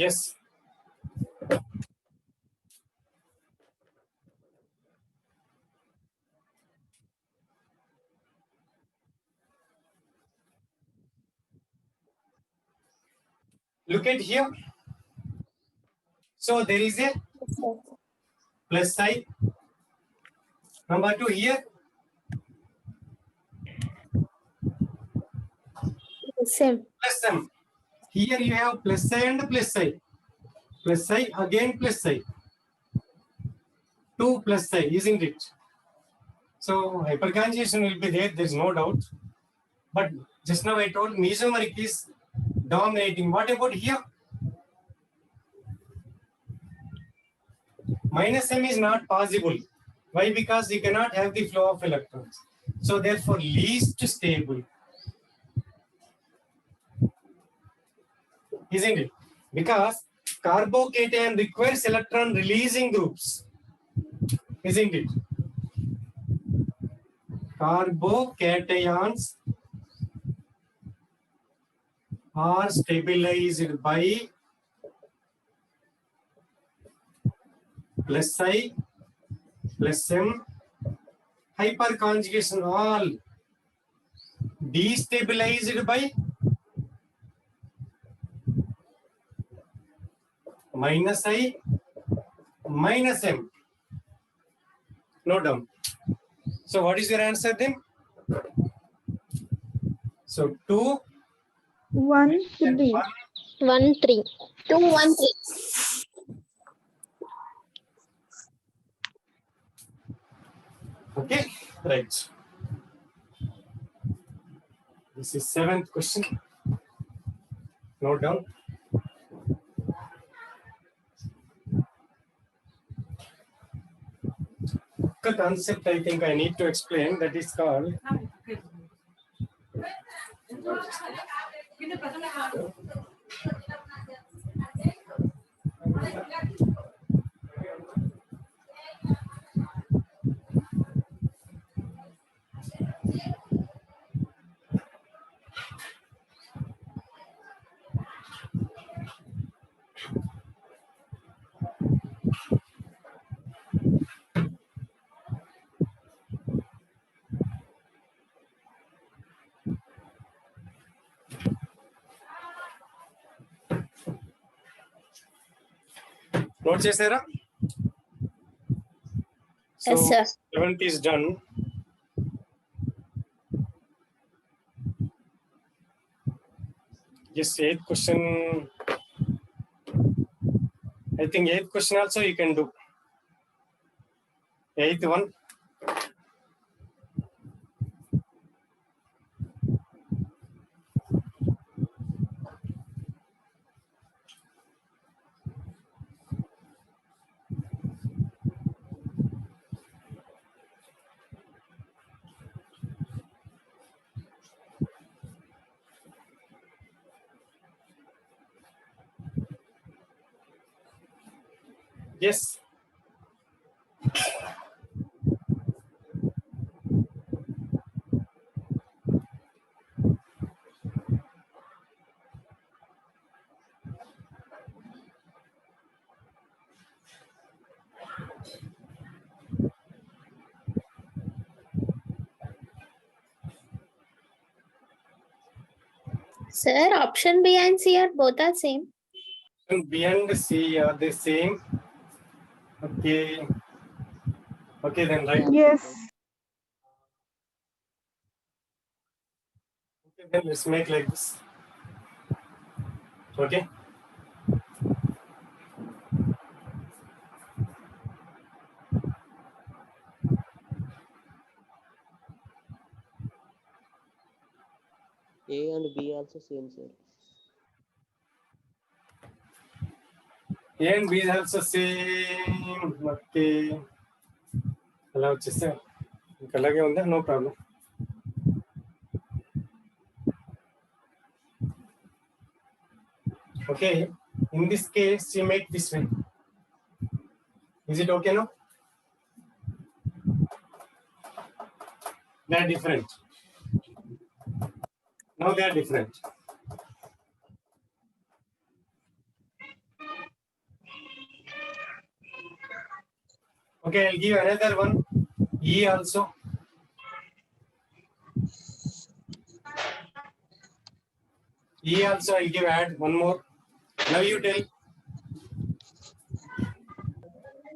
A: Yes. Look at here. So there is a plus sign. Number 2 here.
G: Same.
A: Plus m. Here you have plus I and plus I. Plus I again plus I. 2 plus I, isn't it? So hyperconjugation will be there. There is no doubt. But just now I told mesomeric is dominating. What about here? Minus m is not possible. Why? Because you cannot have the flow of electrons. So therefore least stable. Isn't it? Because carbocation requires electron releasing groups. Isn't it? Carbocations are stabilized by plus I plus m. Hyperconjugation all destabilized by minus I minus m. Note down. So what is your answer then? So 2
H: 1
A: and
H: 3.
A: 1.
B: 1 3.
G: 2 1 3.
A: Okay, right. This is 7th question. Note down. The concept I think I need to explain, that is called note chesara. So
G: Yes, sir.
A: 7th is done. Yes, 8th question. I think 8th question also you can do. 8th one. Yes.
G: Sir, option B and C are both are same.
A: B and C are the same. Okay. Okay, then right.
H: Yes.
A: Okay, then let's make like this. Okay.
J: A and B also same, sir.
A: A and B is also same. Okay. అలా వచ్చేస్తే ఇంకా అలాగే ఉందా? No problem. Okay. In this case, you make this way. Is it okay now? They are different. Now they are different. Okay, I'll give another one. E also. E also I'll give, add one more. Now you tell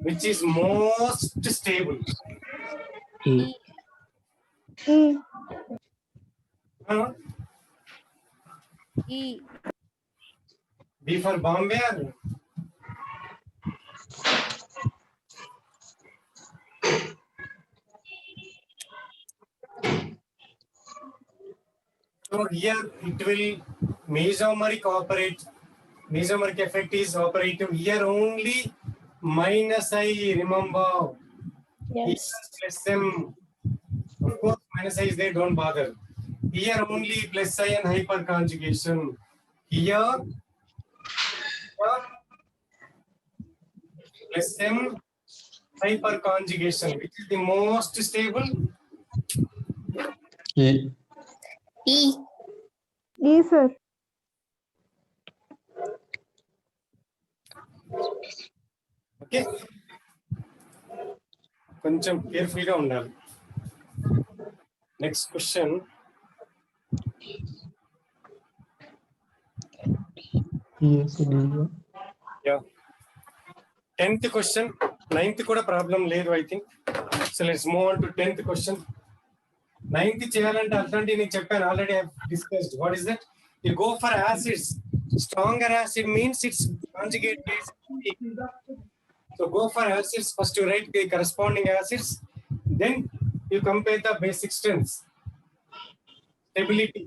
A: which is most stable.
I: E.
H: E.
A: Huh?
B: E.
A: B for Bombay or? So here it will mesomeric operate. Mesomeric effect is operative here only. Minus I, remember.
G: Yes.
A: Plus M. Of course, minus I is there, don't bother. Here only plus I and hyperconjugation. Here plus M hyperconjugation. Which is the most stable?
I: A.
G: E.
H: E, sir.
A: Okay. కొంచెం careful గా ఉండాలి. Next question. Yeah. 10th question. 9th కూడా problem లేదు I think. So let's move on to 10th question. 9th చేయాలంటే అట్లాంటి నేను చెప్పాను already. Discussed what is that. You go for acids. Stronger acid means its conjugate base. So go for acids. First you write the corresponding acids. Then you compare the basic strengths. Stability.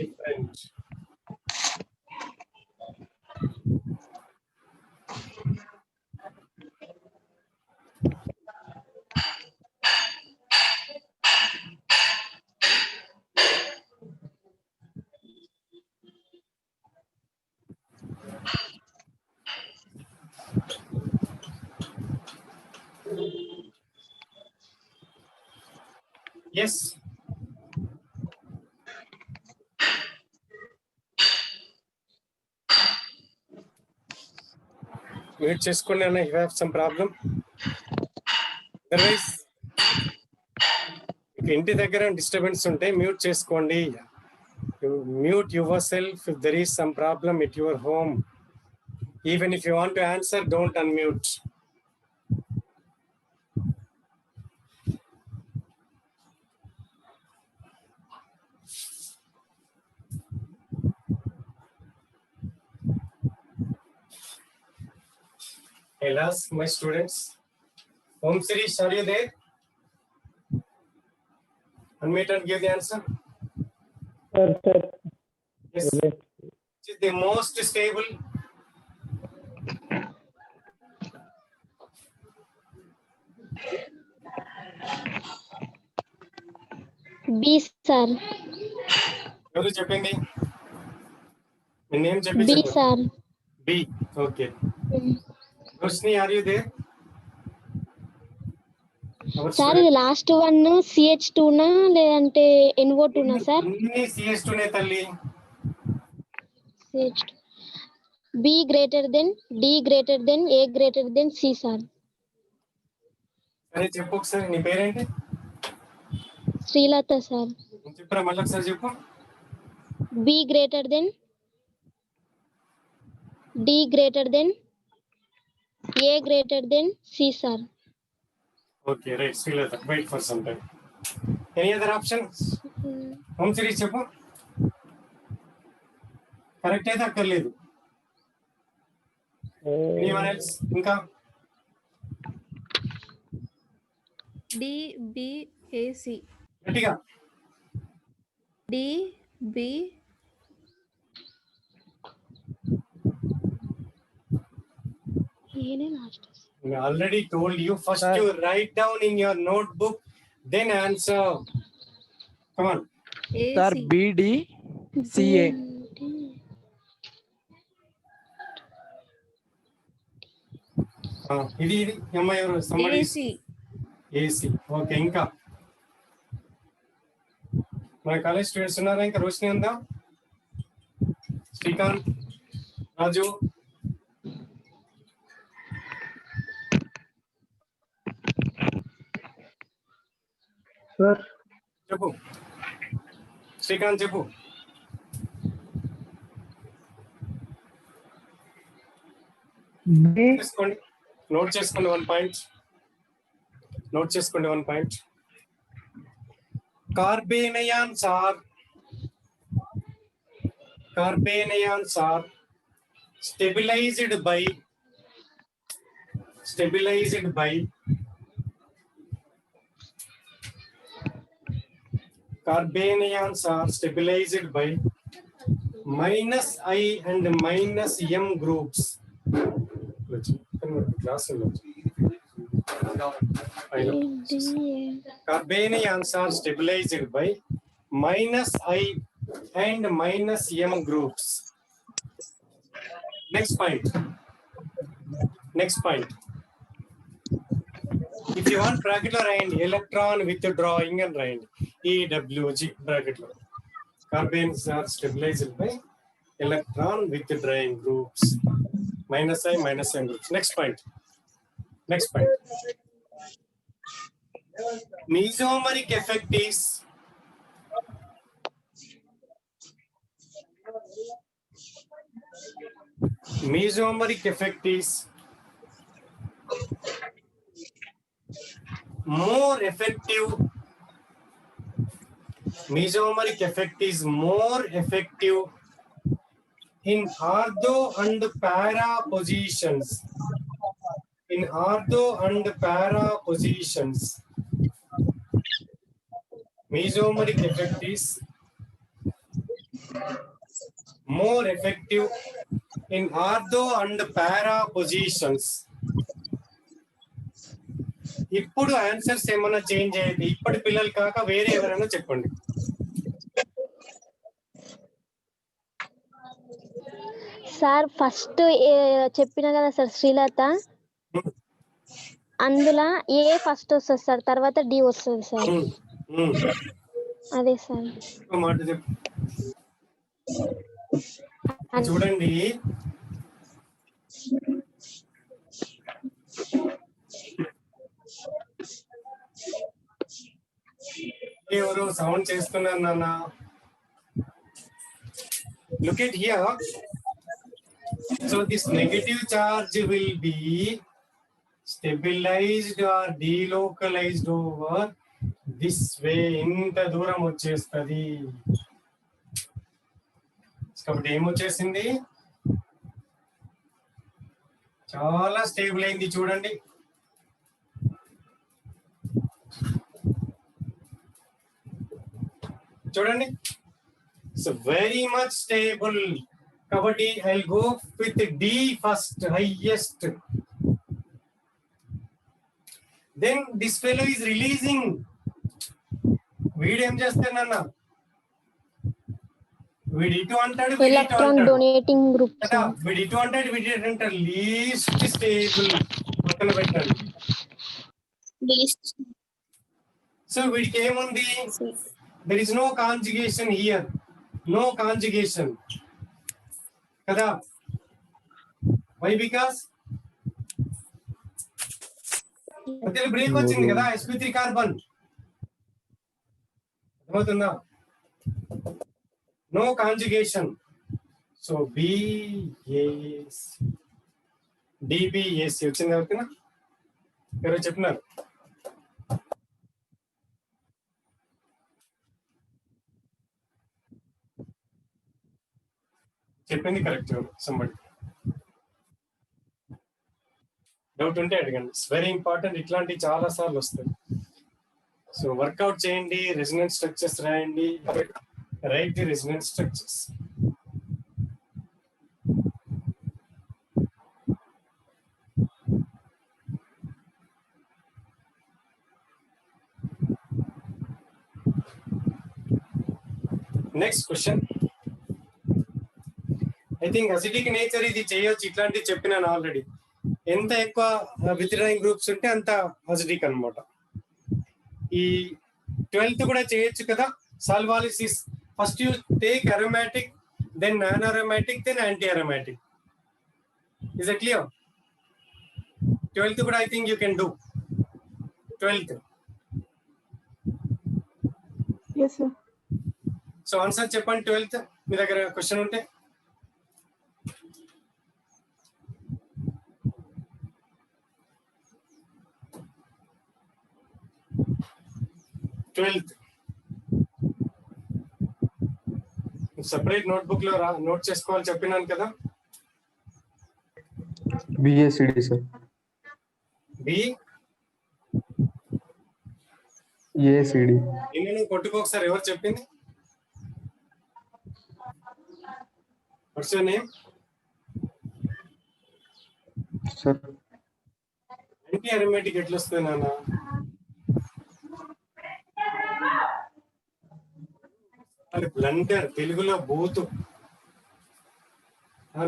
A: Different. Yes. Mute చేసుకోండి అన్న. You have some problem. Otherwise, ఇంటి దగ్గర disturbance ఉంటే mute చేసుకోండి. You mute yourself if there is some problem at your home. Even if you want to answer, don't unmute. I'll ask my students. Om Sirish, are you there? Unmute and give the answer.
F: Sir.
A: Yes. Which is the most stable?
B: B, sir.
A: ఎవరు చెప్పింది? name
B: B, sir.
A: B. Okay. Roshni, are you there?
B: Sir ఇది last one CH2 నా లేదంటే NO2 నా sir?
A: అన్ని CS2 నే తల్లి.
B: CH2. B greater than D greater than A greater than C, sir.
A: సరే చెప్పు ఒకసారి, నీ పేరేంటి?
B: శ్రీలత సార్.
A: చెప్పరా మళ్ళీ ఒకసారి చెప్పు.
B: B greater than D greater than A greater than C, sir.
A: Okay, right. Srilata, wait for some time. Any other options? Home series చెప్పు. కరెక్ట్ అయితే అక్కర్లేదు. Anyone else? ఇంకా
K: D B A C.
A: గట్టిగా.
K: D B
A: I already told you first you write down in your notebook, then answer. Come on.
K: A
D: Sir,
K: C.
D: B D C A.
A: ఇది అమ్మాయి ఎవరు? somebody
K: AC.
A: AC. Okay, ఇంకా మన college students ఉన్నారా? ఇంకా రోషిని ఉందా? శ్రీకాంత్, రాజు,
F: sir
A: చెప్పు. శ్రీకాంత్ చెప్పు. చేసుకోండి, నోట్ చేసుకోండి 1 పాయింట్. నోట్ చేసుకోండి 1 point. Carbanions are stabilized by minus I and minus M groups. Carbanions are stabilized by minus I and minus M groups. Next point. If you want bracket lo rayandi, electron withdrawing and rayandi, EWG bracket lo. Carbanions are stabilized by electron withdrawing groups, minus I minus M groups. Next point. Mesomeric effect is more effective. Mesomeric effect is more effective in ortho and para positions. Mesomeric effect is more effective in ortho and para positions. ఇప్పుడు answers ఏమైనా change అయ్యేది? ఇప్పటి పిల్లలు కాక వేరే ఎవరైనా చెప్పండి.
B: Sir first చెప్పిన కదా సార్ శ్రీలత, అందులో ఏ ఫస్ట్ వస్తుంది సార్, తర్వాత డి వస్తుంది సార్. అదే సార్.
A: మాట చెప్పు. చూడండి, ఎవరు సౌండ్ చేస్తున్నారు నాన్న? Look at here. So this negative charge will be stabilized or delocalized over this way. ఇంత దూరం వచ్చేస్తుంది కాబట్టి ఏమొచ్చేసింది? చాలా స్టేబుల్ అయింది. చూడండి, సో వెరీ మచ్ స్టేబుల్. కాబట్టి I go with the first, highest. Then this fellow is releasing. వీడేం చేస్తానన్నా? వీడి ఇటు అంటాడు, వీడి ఇటు
B: ఎలక్ట్రాన్
A: అంటాడు
B: డొనేటింగ్ గ్రూప్
A: కదా. వీడి ఇటు అంటాడు, వీడి ఇటు అంటాడు. లీస్ట్ స్టేబుల్ పక్కన పెట్టండి.
G: Least.
A: సో వీడికి ఏముంది? There is no conjugation here, no conjugation కదా. వై? బికాస్ మధ్యలో బ్రేక్ వచ్చింది కదా, sp3 కార్బన్. అర్థమవుతుందా? No conjugation. So BAC DBAC వచ్చింది ఎవరికైనా? ఎవరో చెప్పినారు. చెప్పింది కరెక్ట్. సంబడి డౌట్ ఉంటే అడగండి. It's very important. ఇట్లాంటివి చాలా సార్లు వస్తాయి. సో వర్కౌట్ చేయండి, రెసినెన్స్ స్ట్రక్చర్స్ రాయండి, right the resonance structures. Next question. I think acidic nature ఇది చేయొచ్చు, ఇట్లాంటివి చెప్పినాను ఆల్రెడీ. ఎంత ఎక్కువ విత్డ్రాయింగ్ గ్రూప్స్ ఉంటే అంత అసిడిక్ అన్నమాట. ఈ 12th కూడా చేయొచ్చు కదా. Solvolysis first you take aromatic, then non aromatic, then anti aromatic. Is it clear? 12th కూడా I think you can do. 12th.
H: Yes, sir.
A: So answer చెప్పండి 12th మీ దగ్గర క్వశ్చన్ ఉంటే. సెపరేట్ నోట్బుక్ లో నోట్ చేసుకోవాలి చెప్పినాను కదా.
F: BACD sir. ACD.
A: నేను కొట్టుకో ఒకసారి. ఎవరు చెప్పింది? What's your name?
F: Sir.
A: Anti aromatic ఎట్లా వస్తుంది నాన్న? బ్లండర్, తెలుగులో బూతు.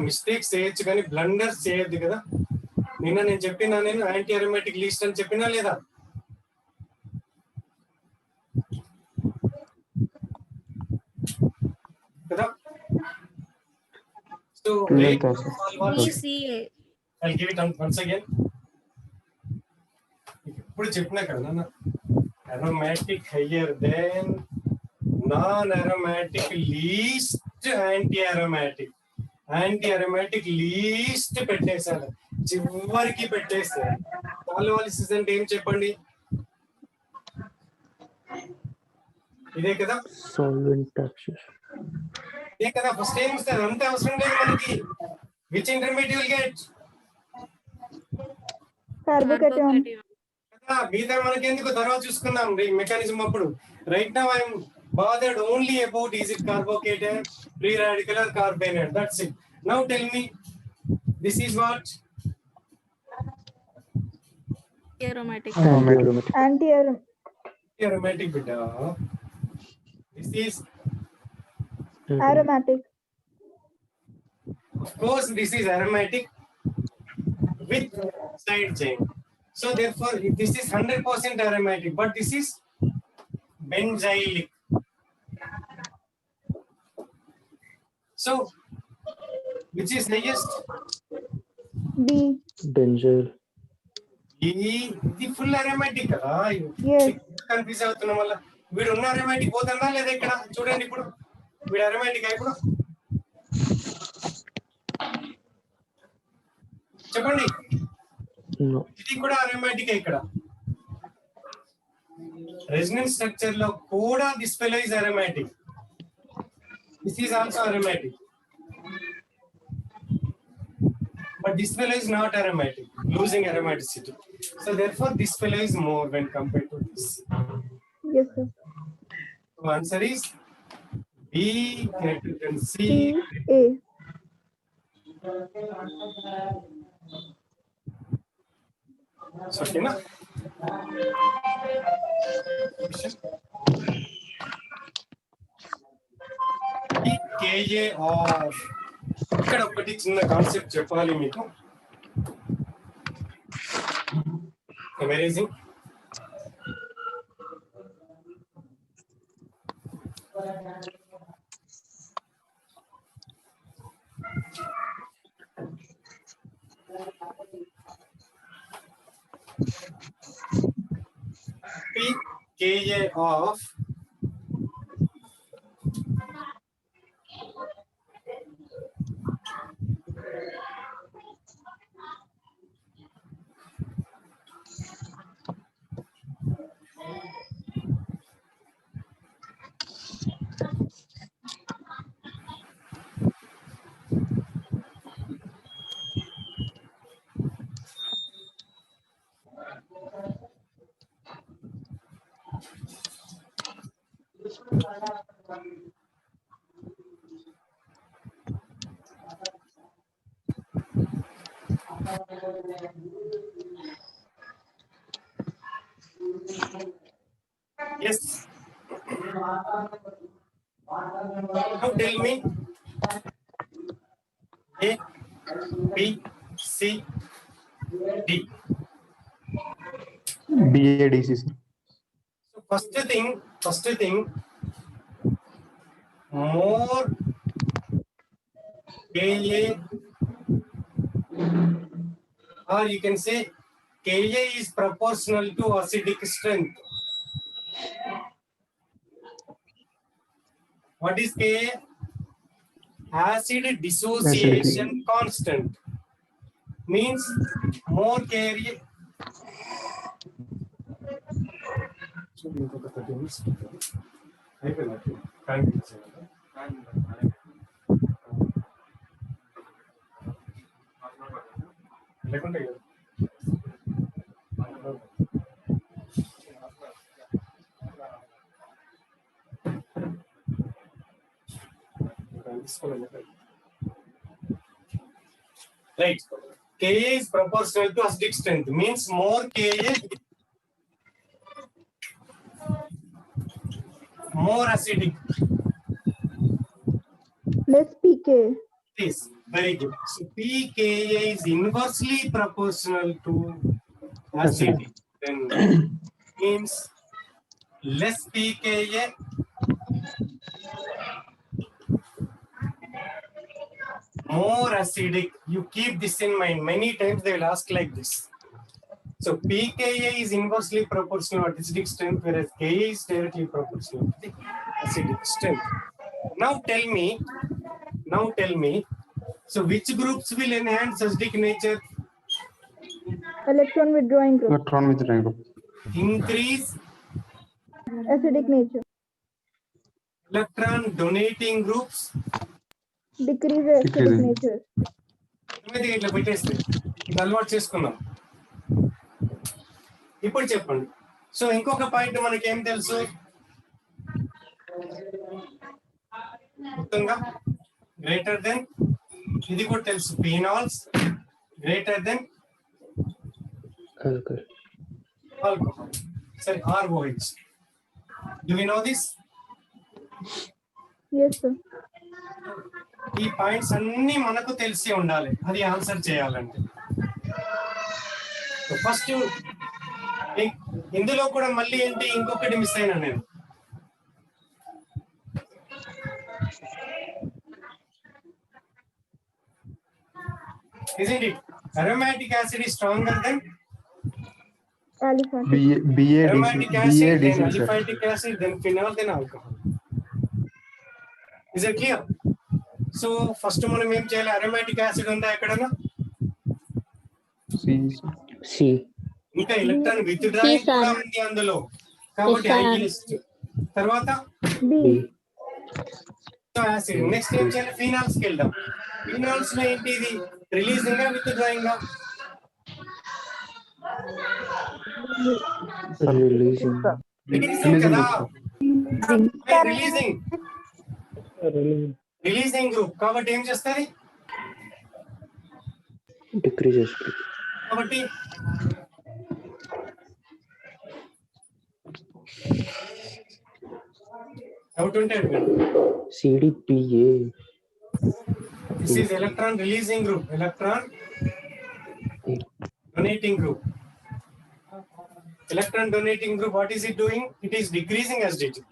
A: మిస్టేక్స్ చేయొచ్చు కానీ బ్లండర్స్ చేయొద్దు కదా. నిన్న నేను చెప్పినా, నేను యాంటీ అరోమాటిక్ లీస్ట్ అని చెప్పినా లేదా? కదా. So
K: BCA.
A: I'll give it once again. ఇప్పుడు చెప్పినా కదా నాన్న, aromatic higher than non aromatic least anti aromatic. Anti aromatic least పెట్టేశారు, చివరికి పెట్టేశారు. సాల్వాలిసిస్ అంటే ఏం చెప్పండి? ఇదే కదా.
F: Solvent action.
A: ఇదే కదా. ఫస్ట్ ఏం వస్తుంది? అంతే అవసరం లేదు మనకి. Which intermediate will get?
H: Carbocation.
A: మిగతా మనకి ఎందుకు, తర్వాత చూసుకుందాం మెకానిజం అప్పుడు. Right now I'm bothered only about is it carbocation, free radical or carbonate. That's it. Now tell me, this is what?
K: Aromatic.
A: Aromatic beta. This is
H: Aromatic.
A: of course this is aromatic with side chain. So therefore this is 100% aromatic, but this is benzylic. So which is highest?
H: B.
F: Benzyl.
A: ఇది full aromatic కదా.
H: Yes.
A: Confuse అవుతున్నాం వల్ల. వీడు ఉన్న aromatic పోతుందా లేదా? ఇక్కడ చూడండి, ఇప్పుడు వీడు అరోమాటిక్ ఇప్పుడు చెప్పండి.
F: No.
A: ఇది కూడా అరోమాటిక్. ఇక్కడ రెసినెన్స్ స్ట్రక్చర్ లో కూడా this fellow is aromatic. This is also aromatic, but this fellow is not aromatic, losing aromaticity. So therefore this fellow is more when compared to this.
H: Yes, sir.
A: So answer is B greater than C.
H: A.
A: So okay na? pKa of ఇక్కడ ఒకటి చిన్న concept చెప్పాలి మీకు. Amazing. pKa of yes. Now tell me A, B, C, D.
F: BADC, sir.
A: So first thing, more Ka, or you can say Ka is proportional to acidic strength. What is Ka? Acid dissociation constant. Means more Ka. Right. Ka is proportional to acidic strength. Means more Ka, more acidic.
H: Less pK.
A: Yes, very good. So pKa is inversely proportional to acidic. Then means less pKa, more acidic. You keep this in mind. Many times they will ask like this. So pKa is inversely proportional to acidic strength, whereas Ka is directly proportional to the acidic strength. Now tell me, so which groups will enhance acidic nature?
H: Electron withdrawing group.
F: Electron withdrawing group.
A: Increase
H: Acidic nature.
A: electron donating groups.
H: Decrease acidic
F: Decreasing.
H: nature.
A: ఇట్లా పెట్టేస్తే ఇది అలవాటు చేసుకుందాం. ఇప్పుడు చెప్పండి. So ఇంకొక point మనకి ఏం తెలుసు? మొత్తంగా గ్రేటర్ దెన్, ఇది కూడా తెలుసు, phenols greater than
F: Alcohol.
A: Alcohol. సరే, ROH. Do we know this?
H: Yes, sir.
A: ఈ పాయింట్స్ అన్ని మనకు తెలిసి ఉండాలి అది ఆన్సర్ చేయాలంటే. ఫస్ట్ ఇందులో కూడా మళ్ళీ ఏంటి, ఇంకొకటి మిస్ అయినా నేను. Isn't it? Aromatic acid is stronger than
H: Aliphatic.
A: aromatic acid, then aliphatic acid, then phenol, then alcohol. Is it clear? So first మనం ఏం చేయాలి? అరోమాటిక్ యాసిడ్ ఉందా ఎక్కడన్నా?
F: C.
A: ఇంకా ఎలక్ట్రాన్ విత్డ్రాయింగ్ కూడా ఉంది అందులో, కాబట్టి ఐడియలిస్ట్. తర్వాత
H: B.
A: యాసిడ్. నెక్స్ట్ ఏం చేయాలి? ఫినాల్స్ కి వెళ్దాం. ఫినాల్స్ లో ఏంటి, ఇది రిలీజింగ్ గా విత్డ్రాయింగ్ గా?
F: Releasing.
A: రిలీజింగ్ కదా, రిలీజింగ్ గ్రూప్. కాబట్టి ఏం చేస్తుంది?
F: Decreases.
A: కాబట్టి Doubt unte adugandi.
F: CDPA.
A: This is electron releasing group, electron donating group. Electron donating group, what is it doing? It is decreasing acidity.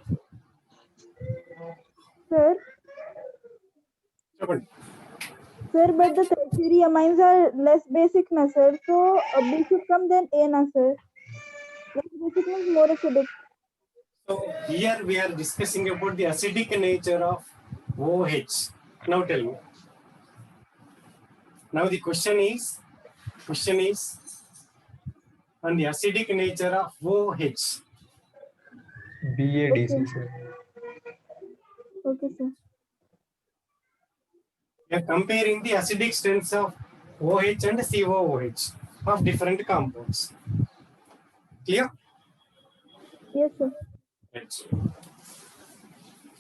H: Sir,
A: Chepandi.
H: sir, but the tertiary amines are less basic, na sir. So B should come then A, na sir. Less basic means more acidic.
A: So here we are discussing about the acidic nature of OH. Now tell me. Now the question is on the acidic nature of OH.
E: BADC, sir.
H: Okay, sir.
A: We are comparing the acidic strengths of OH and COOH of different compounds. Clear?
H: Yes, sir.
A: Right.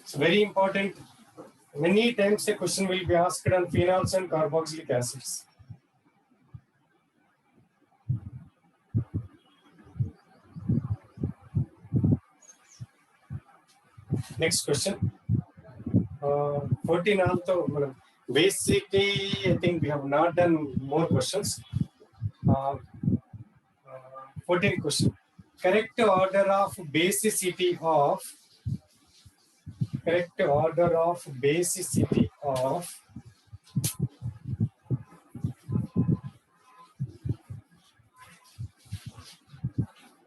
A: It's very important. Many times a question will be asked on phenols and carboxylic acids. Next question. 14 also. Basically, I think we have not done more questions. 14 question. Correct order of basicity of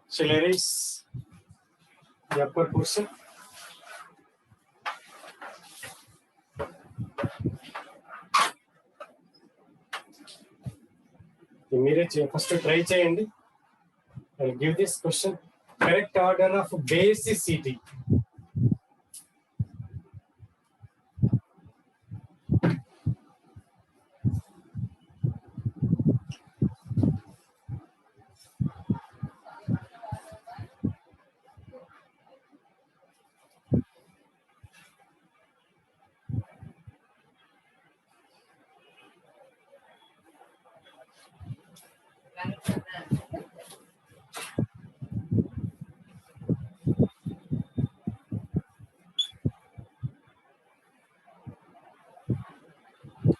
A: shall I erase the upper portion? మీరే first try చేయండి. I'll give this question. Correct order of basicity.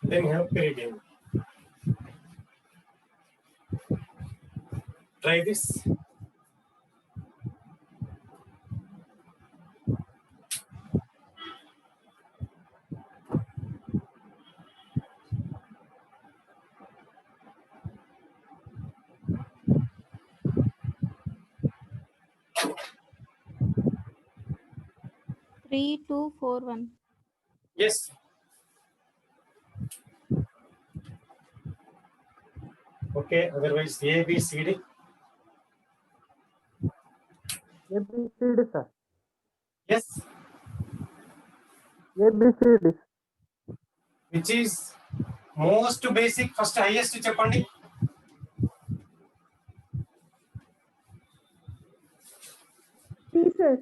A: Then help reading. Try this.
K: Three, two, four, one.
A: Yes. Okay, otherwise A, B, C, D.
I: ABCD, sir.
A: Yes.
I: ABCD.
A: Which is most basic, first highest చెప్పండి.
H: C, sir.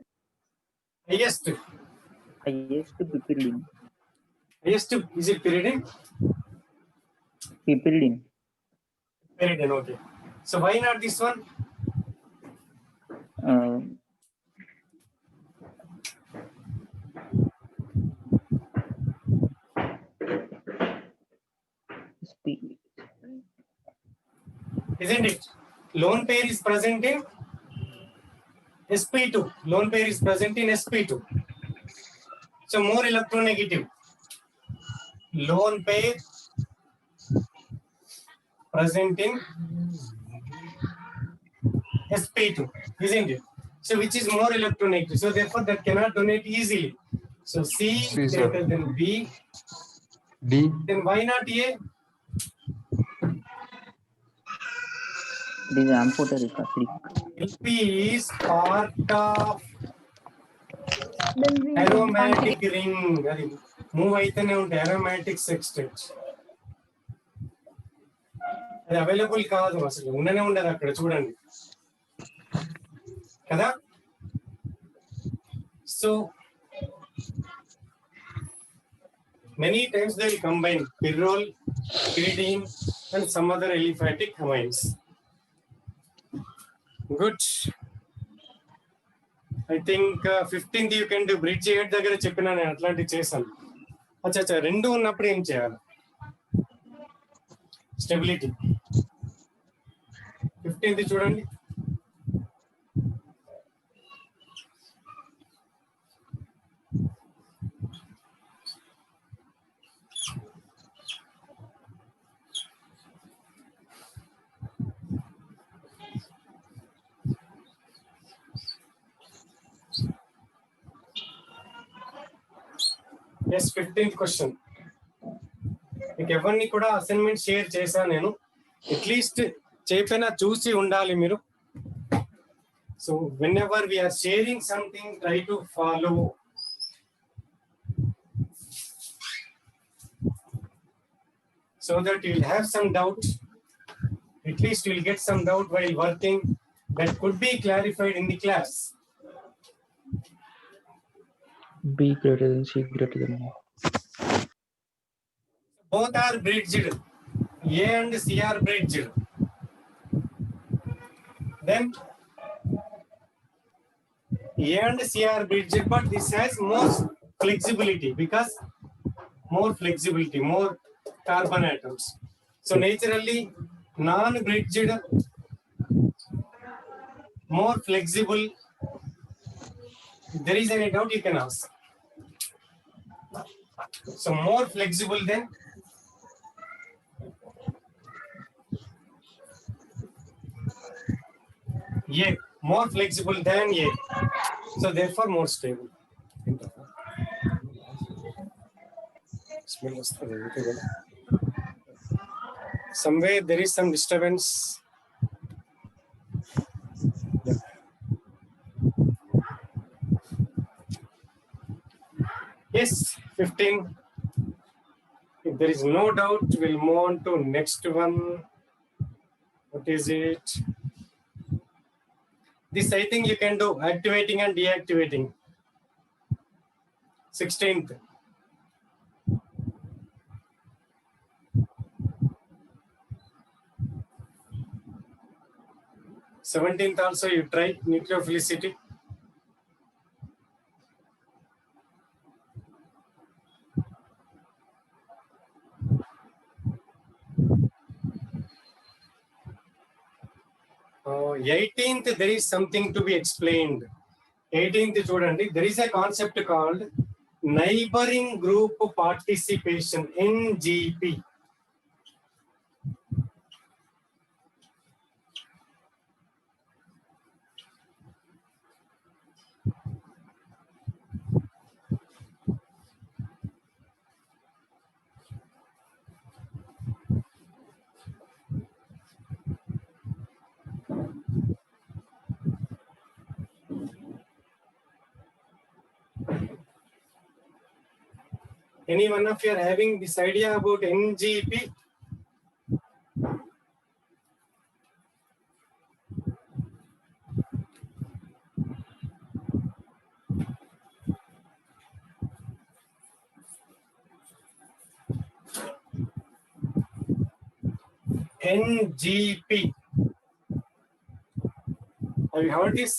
A: Highest
C: piperidine.
A: Highest is it pyridine?
C: Piperidine.
A: Pyridine, okay. So why not this one? Isn't it? Lone pair is present in sp2. Lone pair is present in sp2. So more electronegative. Lone pair present in sp2, isn't it? So which is more electronegative? So therefore that cannot donate easily. So C greater than B.
E: D.
A: Then why not A?
C: It is amphoteric acidic.
A: LP is part of
H: Benzene.
A: aromatic ring. అది move అయితేనే ఉంటాయి aromatic sextet. అది available కాదు, అసలు ఉండనే ఉండదు అక్కడ, చూడండి కదా. So many times they will combine pyrrole, pyridine and some other aliphatic amines. Good. I think 15th you can do bridge 8 దగ్గర చెప్పినా నేను అట్లాంటివి చేశాను. అచ్చా రెండు ఉన్నప్పుడు ఏం చేయాలి? స్టెబిలిటీ 15th చూడండి. Yes 15th question. మీకు ఎవరిని కూడా అసైన్మెంట్ షేర్ చేశాను నేను. అట్లీస్ట్ చెప్పినా చూసి ఉండాలి మీరు. So whenever we are sharing something try to follow. So that you will have some doubt. At least you will get some doubt while working that could be clarified in the class.
I: B greater than C greater than A.
A: Both are bridged. A and C are bridged. Then A and C are bridged, but this has more flexibility because more flexibility, more carbon atoms. So naturally, non-bridged, more flexible. If there is any doubt, you can ask. So more flexible than A, more flexible than A. So therefore more stable. Somewhere there is some disturbance. Yes, 15. If there is no doubt, we'll move on to next one. What is it? This I think you can do activating and deactivating. 16th. Seventeenth also you try nucleophilicity. Oh, 18th there is something to be explained. 18th చూడండి, there is a concept called neighboring group participation, NGP. Any one of you are having this idea about NGP? NGP. Have you heard this?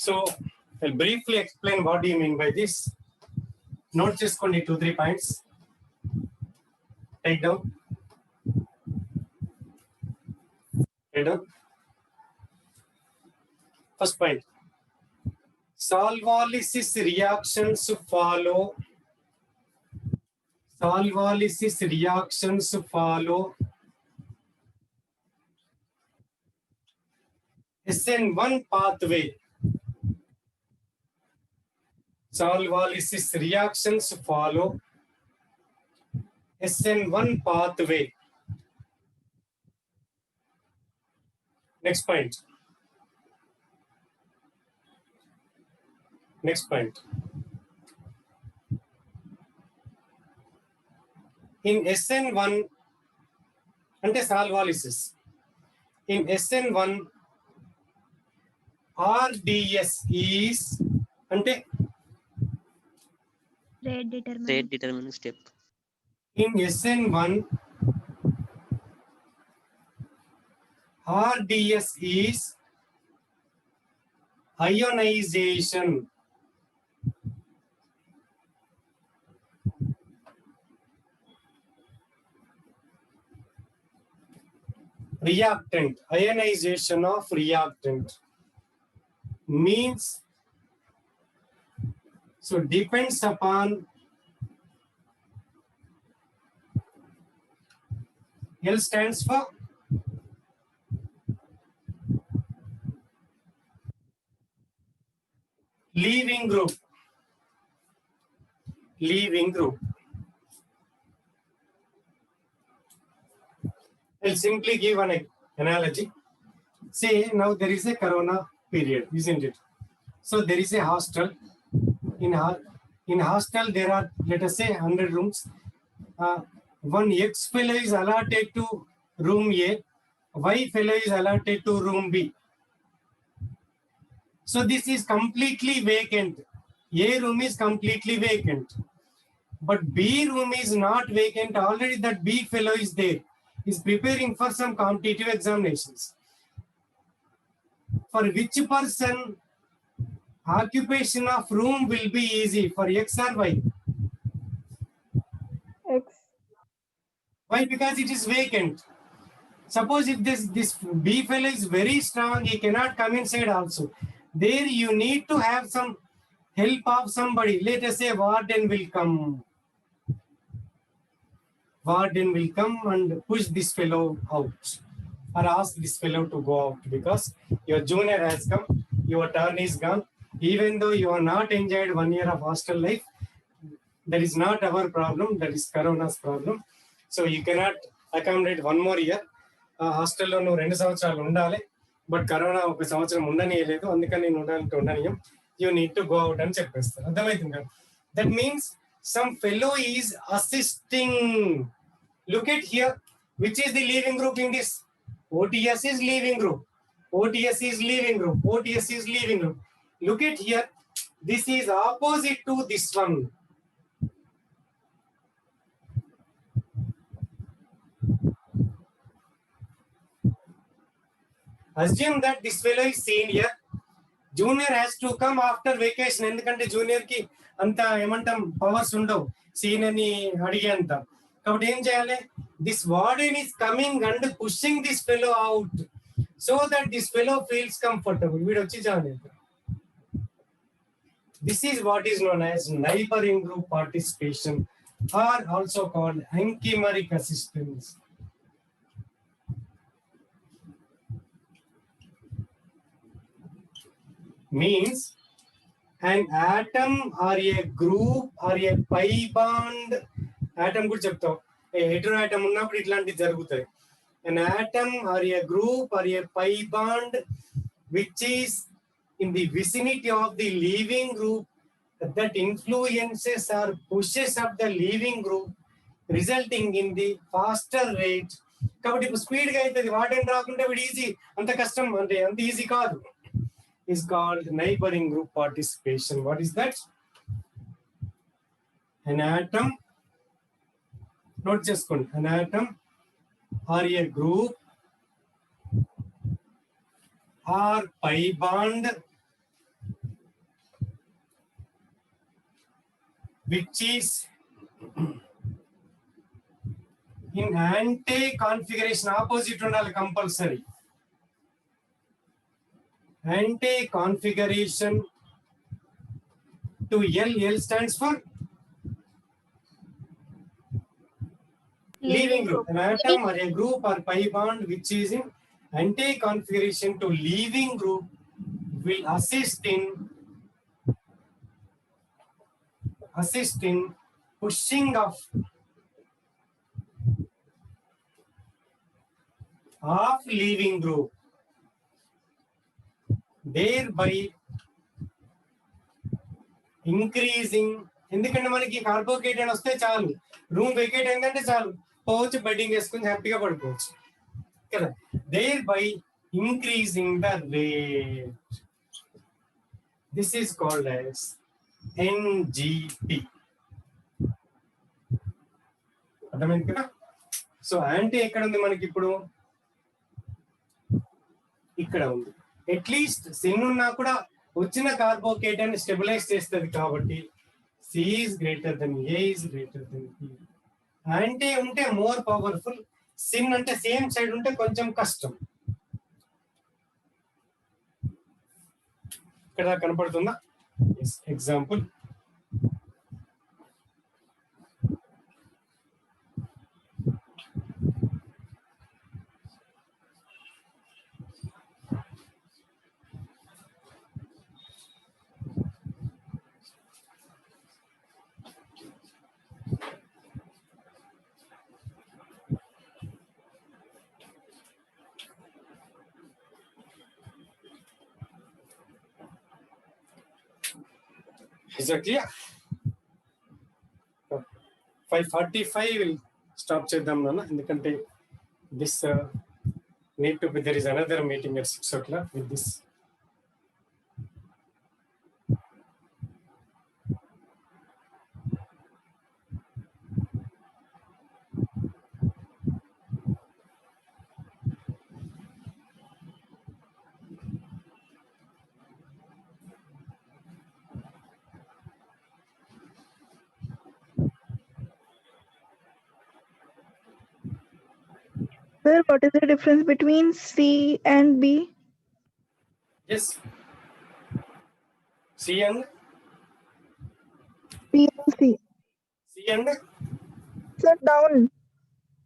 A: So I'll briefly explain what do you mean by this. Note చేసుకోండి 2-3 points. Take down. Take down. First point. Solvolysis reactions follow. Solvolysis reactions follow SN1 pathway. Solvolysis reactions follow SN1 pathway. Next point. Next point. In SN1, అంటే సాల్వాలిసిస్. In SN1 RDS is అంటే
K: Rate determinant.
J: Rate determining step.
A: in SN1 RDS is ionization. Reactant, ionization of reactant means, so depends upon L stands for leaving group. Leaving group. I'll simply give an analogy. Say now there is a corona period, isn't it? So there is a hostel. In hostel there are, let us say, 100 rooms. One X fellow is allotted to room A, Y fellow is allotted to room B. So this is completely vacant. A room is completely vacant. But B room is not vacant. Already that B fellow is there. Is preparing for some competitive examinations. For which person occupation of room will be easy, for X or Y?
H: X.
A: Why? Because it is vacant. Suppose if this B fellow is very strong, he cannot come inside also. There you need to have some help of somebody. Let us say warden will come. Warden will come and push this fellow out, or ask this fellow to go out, because your junior has come, your turn is gone. Even though you are not enjoyed 1 year of hostel life, that is not our problem, that is Corona's problem. So you cannot accommodate 1 more year. హాస్టల్లో నువ్వు 2 సంవత్సరాలు ఉండాలి, but corona 1 సంవత్సరం ఉండనియలేదు, అందుకని నేను ఉండాలంటే ఉండనియం, you need to go out అని చెప్పేస్తారు. అర్థమవుతుంది కదా? That means some fellow is assisting. Look at here, which is the leaving group in this? OTS is leaving group. OTS is leaving group. OTS is leaving group. Look at here, this is opposite to this one. Assume that this fellow is senior. Junior has to come after vacation. ఎందుకంటే junior కి అంత ఏమంటాం powers ఉండవు senior ని అడిగే అంత. కాబట్టి ఏం చేయాలి? This warden is coming and pushing this fellow out so that this fellow feels comfortable. వీడు వచ్చి join. This is what is known as neighboring group participation, or also called anchimeric assistance. Means an atom or a group or a pi bond. Atom కూడా చెప్తాం, hetero atom ఉన్నప్పుడు ఇట్లాంటివి జరుగుతాయి. An atom or a group or a pi bond which is in the vicinity of the leaving group that influences or pushes up the leaving group, resulting in the faster rate. కాబట్టి ఇప్పుడు speed గా అవుతుంది. వాటేం రాకుంటే వీడు easy, అంత కష్టం అంటే అంత ఈజీ కాదు. Is called neighboring group participation. What is that? An atom, note చేసుకోండి, an atom or a group or pi bond which is in anti-configuration, opposite ఉండాలి compulsory. Anti-configuration to L. L stands for leaving group. An atom or a group or pi bond which is in anti-configuration to leaving group will assist in pushing of leaving group, thereby increasing. ఎందుకంటే మనకి కార్బోకేటైన్ వస్తే చాలు, room vacate అయిందంటే చాలు, పోవచ్చు, bedding వేసుకుని హ్యాపీగా పడుకోవచ్చు కదా. There by increasing the rate, this is called as NGP. అర్థమైంది కదా. సో యాంటీ ఎక్కడ ఉంది మనకి ఇప్పుడు? ఇక్కడ ఉంది. అట్లీస్ట్ సిన్ ఉన్నా కూడా వచ్చిన కార్బోకేటైన్ స్టెబిలైజ్ చేస్తుంది కాబట్టి C is greater than A is greater than B. Anti ఉంటే మోర్ పవర్ఫుల్, సిన్ అంటే సేమ్ సైడ్ ఉంటే కొంచెం కష్టం. ఇక్కడ కనపడుతుందా? Example, is that clear? 5:45 will stop చేద్దాం నాన్న, ఎందుకంటే this need to be, there is another meeting at 6 o'clock with this.
H: Sir, what is the difference between C and B?
A: Yes, C and
H: B and C.
A: C and
H: Sir, down.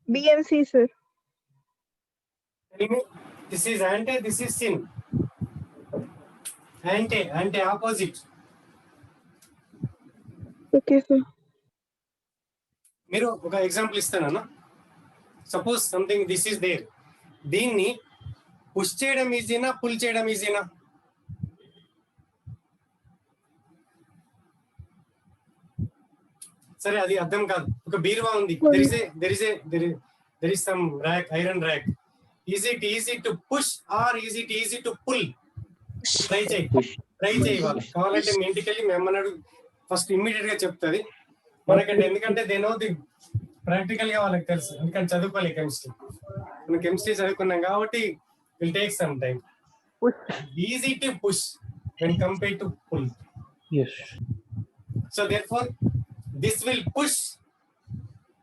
H: B and C, sir.
A: tell me, this is anti, this is sin. Anti opposite.
H: Okay, sir.
A: మీరు ఒక example ఇస్తానన్నా. Suppose something this is there, దీన్ని push చేయడం ఈజీనా, pull చేయడం ఈజీనా? సరే, అది అర్థం కాదు. ఒక బీరువా ఉంది, there is some rack, iron rack. Is it easy to push or is it easy to pull? Try చేయి వాళ్ళు కావాలంటే మీ ఇంటికి వెళ్ళి మేమన్నాడు ఫస్ట్ ఇమ్మీడియట్ గా చెప్తుంది మనకంటే, ఎందుకంటే దే నో ది ప్రాక్టికల్ గా వాళ్ళకి తెలుసు, ఎందుకంటే చదువుకోవాలి కెమిస్ట్రీ. మనం కెమిస్ట్రీ చదువుకున్నాం కాబట్టి will take some time. Easy to push when compared to pull.
I: Yes.
A: So therefore this will push,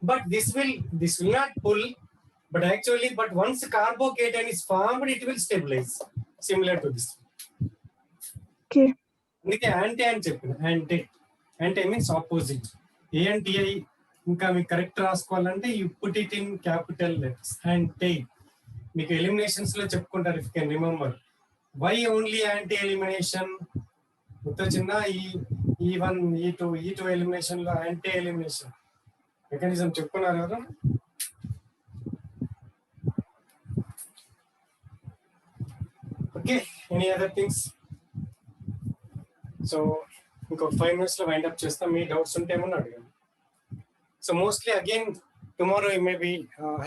A: but this will not pull, but actually, but once carbocation is formed, it will stabilize, similar to this.
H: Okay.
A: అందుకే anti అని చెప్పిన. Anti means opposite. ANTI ఇంకా మీకు correct రాసుకోవాలంటే you put it in capital letters. Anti మీకు eliminations లో చెప్పుకుంటారు, if can remember. Why only anti elimination? చిన్న E1, E2 ఎలిమినేషన్ లో యాంటీ ఎలిమినేషన్ మెకానిజం చెప్పుకున్నారు ఎవరు? Okay, any other things? So ఇంకొక 5 minutes లో వైండ్ అప్ చేస్తాం. మీ డౌట్స్ ఉంటే ఏమన్నా అడగండి. So mostly again tomorrow you may be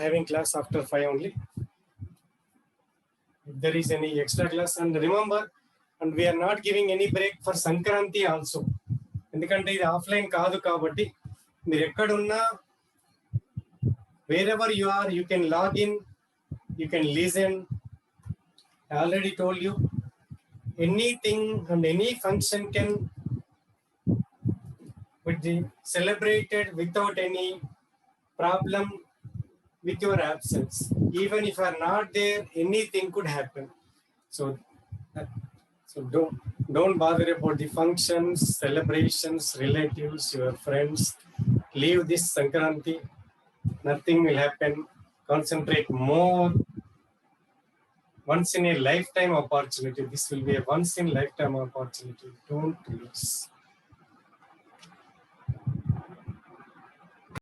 A: having class after 5 only. If there is any extra class, and remember, and we are not giving any break for Sankranti also. ఎందుకంటే ఇది offline కాదు కాబట్టి మీరు ఎక్కడున్నా, wherever you are, you can log in, you can listen. I already told you, anything and any function can be celebrated without any problem with your absence. Even if you are not there, anything could happen. So don't bother about the functions, celebrations, relatives, your friends. Leave this Sankranti. Nothing will happen. Concentrate more. Once in a lifetime opportunity. This will be a once in lifetime opportunity. Don't lose.